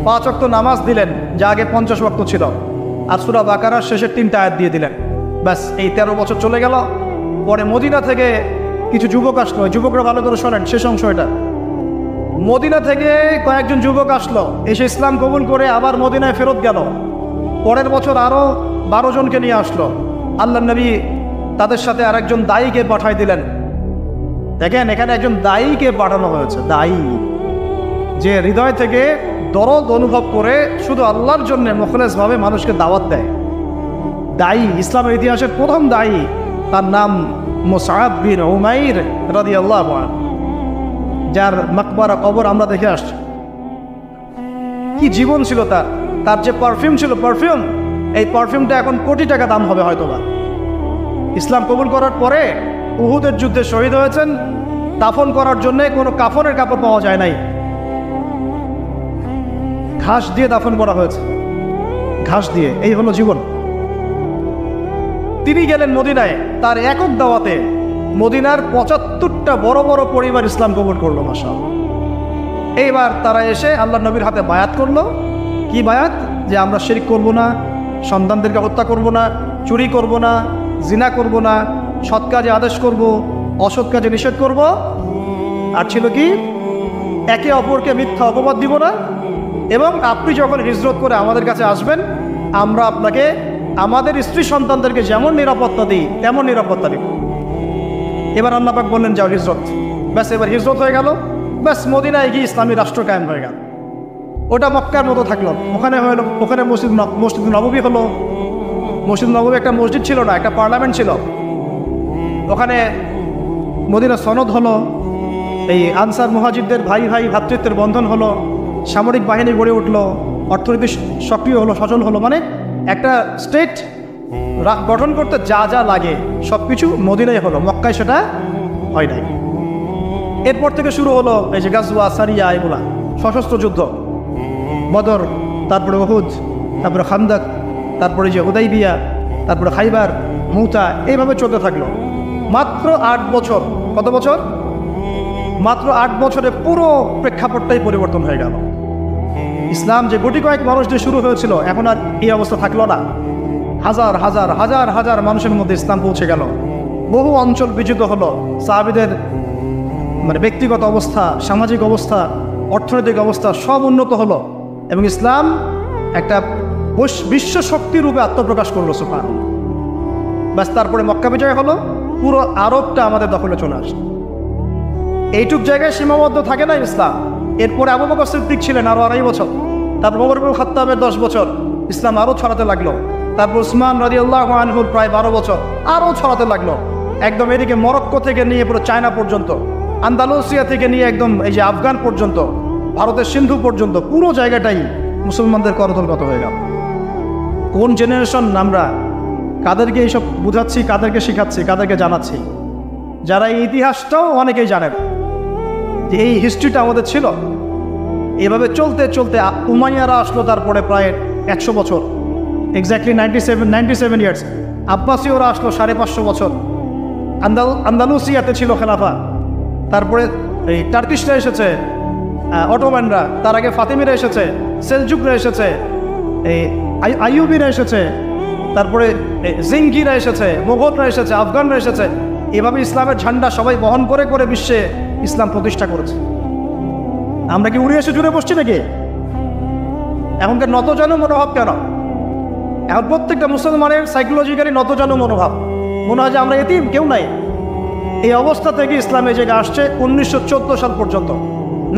5 ওয়াক্ত নামাজ দিলেন, যা আগে 50 ওয়াক্ত ছিল। আর সূরা বাকারার শেষের 3টা আয়াত দিয়ে দিলেন। ব্যাস, এই 13 বছর চলে গেল। পরে মদিনা থেকে কিছু যুবক আসলো, যুবকরা ভালো করে শোনেন শেষ অংশ এটা। মদিনা থেকে কয়েকজন যুবক আসলো, এসে ইসলাম কবুল করে আবার মদিনায় ফেরত গেল। পরের বছর আরও 12 জনকে নিয়ে আসলো। আল্লাহ নবী তাদের সাথে আরেকজন দায়ীকে পাঠাই দিলেন। দেখেন, এখানে একজন দায়ীকে পাঠানো হয়েছে, দায়ী, যে হৃদয় থেকে দরদ অনুভব করে শুধু আল্লাহর জন্য মুখলেসভাবে মানুষকে দাওয়াত দেয়। দায়ী, ইসলামের ইতিহাসের প্রথম দায়ী, তার নাম মুসআব বিন উমাইর রাদিয়াল্লাহু আনহু, যার মাকবারা কবর আমরা দেখে আসছি। কি জীবন ছিল তার! তার যে পারফিউম ছিল, পারফিউম, এই পারফিউমটা এখন কোটি টাকা দাম হবে হয়তোবা। ইসলাম কবুল করার পরে উহুদের যুদ্ধে শহীদ হয়েছেন। দাফন করার জন্য কোনো কাফনের কাপড় পাওয়া যায় নাই, ঘাস দিয়ে দাফন করা হয়েছে, ঘাস দিয়ে। এই হলো জীবন। তিনি গেলেন মদিনায়, তার একক দাওয়াতে মদিনার 75টা বড় বড় পরিবার ইসলাম কবুল করলো। মাশাআল্লাহ। এইবার তারা এসে আল্লাহ নবীর হাতে বায়াত করলো। কি বায়াত? যে আমরা শিরক করব না, সন্তানদেরকে হত্যা করব না, চুরি করব না, জিনা করব না, সৎ কাজে আদেশ করব, অসৎ কাজে নিষেধ করব। আর ছিল কি? একে অপরকে মিথ্যা অপবাদ দিব না, এবং আপনি যখন হিজরত করে আমাদের কাছে আসবেন, আমরা আপনাকে আমাদের স্ত্রী সন্তানদেরকে যেমন নিরাপত্তা দিই তেমন নিরাপত্তা দিব। এবার আল্লাহ পাক বললেন, যাও হিজরত। ব্যাস, এবার হিজরত হয়ে গেল। ব্যাস, মদিনায় গিয়ে ইসলামী রাষ্ট্র কায়েম হয়ে গেল। ওটা মক্কার মতো থাকলো। ওখানে মসজিদ নববী হলো। মসজিদ নববী একটা মসজিদ ছিল না, একটা পার্লামেন্ট ছিল। ওখানে মদিনা সনদ হলো। এই আনসার মুহাজিরদের ভাই ভাই ভ্রাতৃত্বের বন্ধন হলো। সামরিক বাহিনী গড়ে উঠলো, অর্থনীতি সক্রিয় হলো, সচল হলো। মানে একটা স্টেট গঠন করতে যা যা লাগে সব কিছু মদিনায় হলো, মক্কায় সেটা হয় নাই। এরপর থেকে শুরু হলো এই যে গাজওয়া, সারিয়া, এগুলা সশস্ত্র যুদ্ধ। বদর, তারপরে উহুদ, তারপরে খান্দক, তারপরে যে হুদাইবিয়া, তারপরে খাইবার, মুতা, এইভাবে চলতে থাকলো। মাত্র 8 বছর। কত বছর? মাত্র 8 বছরে পুরো প্রেক্ষাপটটাই পরিবর্তন হয়ে গেল। ইসলাম যে গুটি কয়েক মানুষ দিয়ে শুরু হয়েছিল, এখন আর এই অবস্থা থাকলো না। হাজার হাজার হাজার হাজার মানুষের মধ্যে ইসলাম পৌঁছে গেল। বহু অঞ্চল বিজিত হলো। সাহাবীদের ব্যক্তিগত অবস্থা, সামাজিক অবস্থা, অর্থনৈতিক অবস্থা সব উন্নত হলো, এবং ইসলাম একটা বিশ্ব শক্তি রূপে আত্মপ্রকাশ করলো। সুবহানাল্লাহ। ব্যাস, তারপরে মক্কা বিজয় হলো। পুরো আরবটা আমাদের দখলে চলে আসে। এইটুক জায়গায় সীমাবদ্ধ থাকে না ইসলাম। এরপরে আবু বকর সিদ্দিক ছিলেন আরো 2.5 বছর। তারপর ওমর ইবনে খাত্তাবের 10 বছর, ইসলাম আরও ছড়াতে লাগলো। তারপর উসমান রাদিয়াল্লাহু আনহুর প্রায় 12 বছর, আরও ছড়াতে লাগলো। একদম এদিকে মরক্কো থেকে নিয়ে পুরো চায়না পর্যন্ত আন্দালুসিয়া থেকে নিয়ে একদম এই যে আফগান পর্যন্ত, ভারতের সিন্ধু পর্যন্ত পুরো জায়গাটাই মুসলমানদের করতলগত হয়ে গেল। কোন জেনারেশন আমরা, কাদেরকে এইসব বুঝাচ্ছি, কাদেরকে শেখাচ্ছি, কাদেরকে জানাচ্ছি? যারা এই ইতিহাসটাও অনেকেই জানেন যে এই হিস্ট্রিটা আমাদের ছিল। এভাবে চলতে চলতে উমাইয়ারা আসলো, তারপরে প্রায় 100 বছর, এক্স্যাক্টলি 97 ইয়ার্স। আব্বাসীয়রা আসলো 550 বছর। আন্দালুসিয়াতে ছিল খেলাফা। তারপরে এই টার্কিশরা এসেছে, অটোম্যানরা, তার আগে ফাতিমিরা এসেছে, সেলজুকরা এসেছে, এই আইয়ুবিরা এসেছে, তারপরে জিঙ্গিরা এসেছে, মোগলরা এসেছে, আফগানরা এসেছে। এভাবে ইসলামের ঝান্ডা সবাই বহন করে করে বিশ্বে ইসলাম প্রতিষ্ঠা করেছে। আমরা কি উড়ে এসে জুড়ে বসছি নাকি? এখনকার নতজানু মনোভাব কেন? এখন প্রত্যেকটা মুসলমানের সাইকোলজিক্যালি নতজানু মনোভাব, মনে হয় যে আমরা এতিম, কেউ নাই। এই অবস্থা থেকে ইসলাম এই জায়গায় আসছে 1914 সাল পর্যন্ত।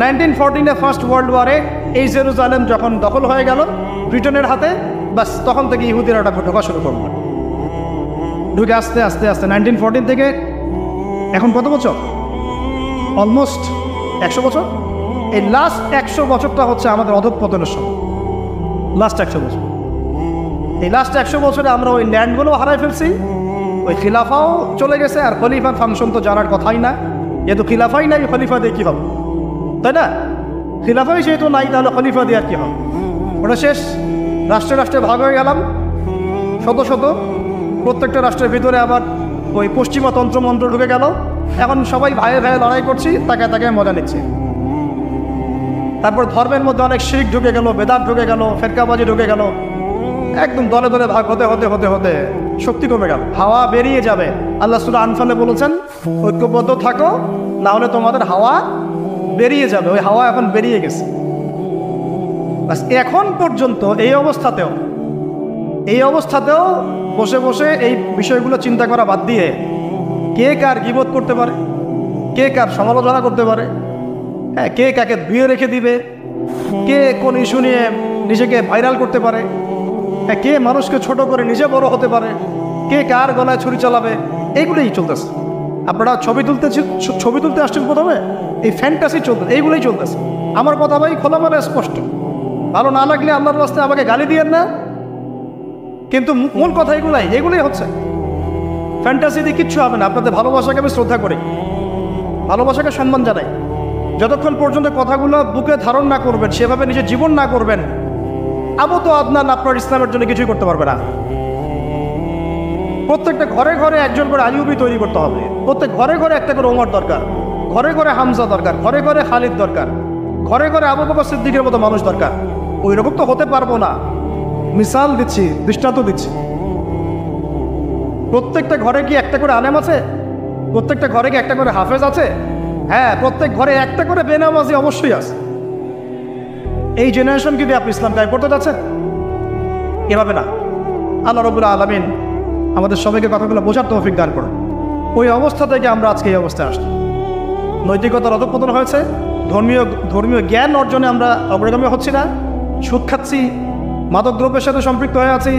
1914-এ ফার্স্ট ওয়ার্ল্ড ওয়ারে এই জেরুজালেম যখন দখল হয়ে গেল ব্রিটেনের হাতে, বাস তখন থেকে ইহুদিরা ওটা ঢোকা শুরু করলো। ঢুকে আস্তে আস্তে আস্তে 1914 থেকে এখন কত বছর? অলমোস্ট 100 বছর। এই লাস্ট 100 বছরটা হচ্ছে আমাদের অধঃপতনের সময়। লাস্ট 100 বছর, এই লাস্ট 100 বছরে আমরা ওই ল্যান্ডগুলো হারাই ফেলছি, ওই খিলাফাও চলে গেছে, আর খলিফার ফাংশন তো জানার কথাই না। যেহেতু খিলাফাই নাই, খলিফা দিয়ে কী হবে, তাই না? খিলাফাই যেহেতু নাই, তাহলে খলিফা দিয়ে আর কী হবে? ওটা শেষ। রাষ্ট্রে রাষ্ট্রে ভাগ হয়ে গেলাম, শত শত। প্রত্যেকটা রাষ্ট্রের ভিতরে আবার ওই পশ্চিমা তন্ত্রমন্ত্র ঢুকে গেল। এখন সবাই ভাইয়ে ভাইয়ে লড়াই করছি, তাকে তাকে মজা নিচ্ছে। তারপর ধর্মের মধ্যে অনেক শিখ ঢুকে গেল, বেদাত ঢুকে গেল, ফেরকাবাজি ঢুকে গেল। একদম দলে দলে ভাগ হতে হতে হতে হতে শক্তি কমে গেল, হাওয়া বেরিয়ে যাবে। আল্লাহ সূরা আনফালে বলেছেন, ঐক্যবদ্ধ থাকো, না হলে তোমাদের হাওয়া বেরিয়ে যাবে। ওই হাওয়া এখন বেরিয়ে গেছে। বাস এখন পর্যন্ত এই অবস্থাতেও বসে বসে এই বিষয়গুলো চিন্তা করা বাদ দিয়ে কে কার গীবত করতে পারে, কে কার সমালোচনা করতে পারে, হ্যাঁ, কে কাকে ধুয়ে রেখে দিবে, কে কোন ইস্যু নিয়ে নিজেকে ভাইরাল করতে পারে, হ্যাঁ, কে মানুষকে ছোট করে নিজে বড় হতে পারে, কে কার গলায় ছুরি চালাবে, এইগুলোই চলতেছে। আপনারা ছবি তুলতে আসছেন প্রথমে, এই ফ্যান্টাসি চলতেছে, এইগুলোই চলতেছে। আমার কথা ভাই খোলামেলা স্পষ্ট, ভালো না লাগলে আল্লাহর রাস্তায় আমাকে গালি দিয়েন না, কিন্তু মূল কথা এগুলোই হচ্ছে। ফ্যান্টাসি দিয়ে কিচ্ছু হবে না। আপনাদের ভালোবাসাকে আমি শ্রদ্ধা করি, ভালোবাসাকে সম্মান জানাই। যতক্ষণ পর্যন্ত কথাগুলো বুকে ধারণ না করবেন, সেভাবে নিজের জীবন না করবেন, আবু তো আদনান আপনার ইসলামের জন্য কিছুই করতে পারবে না। প্রত্যেকটা ঘরে ঘরে একজন করে আইয়ুবী তৈরি করতে হবে। প্রত্যেক ঘরে ঘরে একটা করে ওমর দরকার, ঘরে ঘরে হামজা দরকার, ঘরে ঘরে খালিদ দরকার, ঘরে ঘরে আবু বকর সিদ্দিকের মতো মানুষ দরকার। ওই রকম তো হতে পারবো না। মিসাল দিচ্ছি, দৃষ্টান্ত দিচ্ছি। প্রত্যেকটা ঘরে কি একটা করে আলেম আছে? প্রত্যেকটা ঘরে কি একটা করে হাফেজ আছে? হ্যাঁ, প্রত্যেক ঘরে একটা করে বেনামাজি অবশ্যই আছে। এই জেনারেশন কি আপনি ইসলাম গায়ে পড়তে যাচ্ছেন? এভাবে না। আল্লাহ রাব্বুল আলামিন আমাদের সবাইকে কথাগুলো বোঝার তৌফিক দান করুন। ওই অবস্থা থেকে আমরা আজকে এই অবস্থায় আসছি। নৈতিকতার অধঃপতন হয়েছে, ধর্মীয় জ্ঞান অর্জনে আমরা অগ্রগামী হচ্ছি না, সুদ খাচ্ছি, মাদক দ্রব্যের সাথে সম্পৃক্ত হয়ে আছি,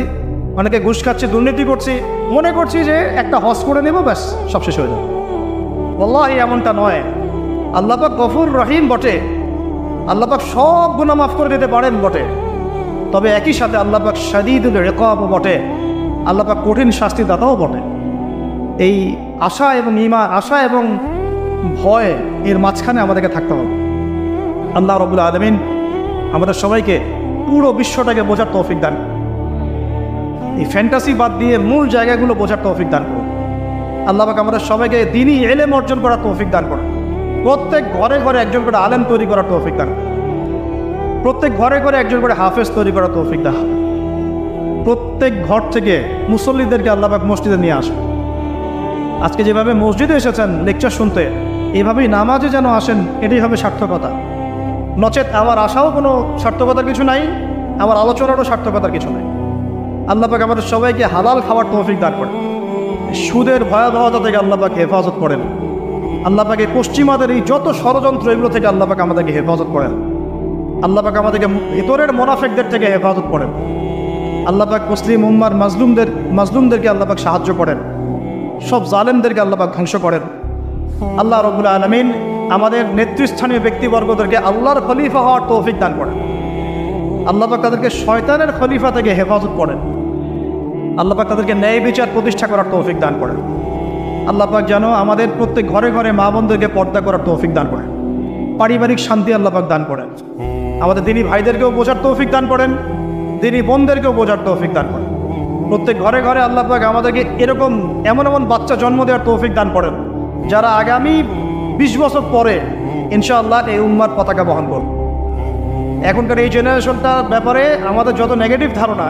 অনেকে ঘুষ খাচ্ছি, দুর্নীতি করছি, মনে করছি যে একটা হজ করে নেব, ব্যাস সব শেষ হয়ে যাবে। ওয়াল্লাহি এমনটা নয়। আল্লাহ পাক গফুর রহিম বটে, আল্লাহ পাক সব গুনাহ মাফ করে দিতে পারেন বটে, তবে একই সাথে আল্লাহ পাক শাদীদুল ইকাবও বটে, আল্লাহ পাক কঠিন শাস্তিদাতাও বটে। এই আশা এবং ভয় এর মাঝখানে আমাদেরকে থাকতে হবে। আল্লাহ রাব্বুল আলামিন আমাদের সবাইকে পুরো বিশ্বটাকে বোঝার তৌফিক দান, এই ফ্যান্টাসি বাদ দিয়ে মূল জায়গাগুলো বোঝার তৌফিক দান করুন। আল্লাহ পাক আমাদের সবাইকে দ্বীনি ইলম অর্জন করার তৌফিক দান করুন। প্রত্যেক ঘরে ঘরে একজন করে আলেম তৈরি করার তৌফিক দান করুন। প্রত্যেক ঘরে ঘরে একজন করে হাফেজ তৈরি করার তৌফিক দান। প্রত্যেক ঘর থেকে মুসল্লিদেরকে আল্লাহ পাক মসজিদে নিয়ে আসুন। আজকে যেভাবে মসজিদে এসেছেন লেকচার শুনতে, এভাবেই নামাজে যেন আসেন, এটাই হবে সার্থকতা। নচেত আমার আশাও কোনো সার্থকতার কিছু নাই, আমার আলোচনারও সার্থকতার কিছু নাই। আল্লাহ পাক আমাদের সবাইকে হালাল খাওয়ার তৌফিক দান করেন। সুদের ভয়াবহতা থেকে আল্লাহ পাক হেফাজত করেন। আল্লাহ পাক পশ্চিমাদের এই যত ষড়যন্ত্র, এগুলো থেকে আল্লাহ পাক আমাদেরকে হেফাজত করেন। আল্লাহ পাক আমাদেরকে ভেতরের মোনাফেকদের থেকে হেফাজত করেন। আল্লাহ পাক মুসলিম উম্মার মাজলুমদেরকে আল্লাহ পাক সাহায্য করেন। সব জালেমদেরকে আল্লাহ পাক ধ্বংস করেন। আল্লাহ রাব্বুল আলামিন আমাদের নেতৃস্থানীয় ব্যক্তিবর্গদেরকে আল্লাহর খলিফা হওয়ার তৌফিক দান করেন। আল্লাহ পাক তাদেরকে শয়তানের খলিফা থেকে হেফাজত করেন। আল্লাহ পাক তাদেরকে ন্যায় বিচার প্রতিষ্ঠা করার তৌফিক দান করেন। আল্লাহ পাক যেন আমাদের প্রত্যেক ঘরে ঘরে মা বোনদেরকে পর্দা করার তৌফিক দান করেন। পারিবারিক শান্তি আল্লাহ পাক দান করেন। আমাদের দিনী ভাইদেরকেও বোঝার তৌফিক দান করেন, দিনী বোনদেরকেও বোঝার তৌফিক দান করেন। প্রত্যেক ঘরে ঘরে আল্লাহ পাক আমাদেরকে এরকম এমন এমন বাচ্চা জন্ম দেওয়ার তৌফিক দান করেন যারা আগামী 20 বছর পরে ইনশাআল্লাহ এই উম্মার পতাকা বহন করবে। এখনকার এই জেনারেশনটার ব্যাপারে আমাদের যত নেগেটিভ ধারণা,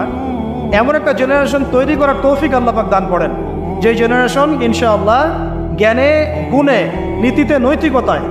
এমন একটা জেনারেশন তৈরি করার তৌফিক আল্লাহ পাক দান করেন যে জেনারেশন ইনশাআল্লাহ জ্ঞানে গুণে নীতিতে নৈতিকতায়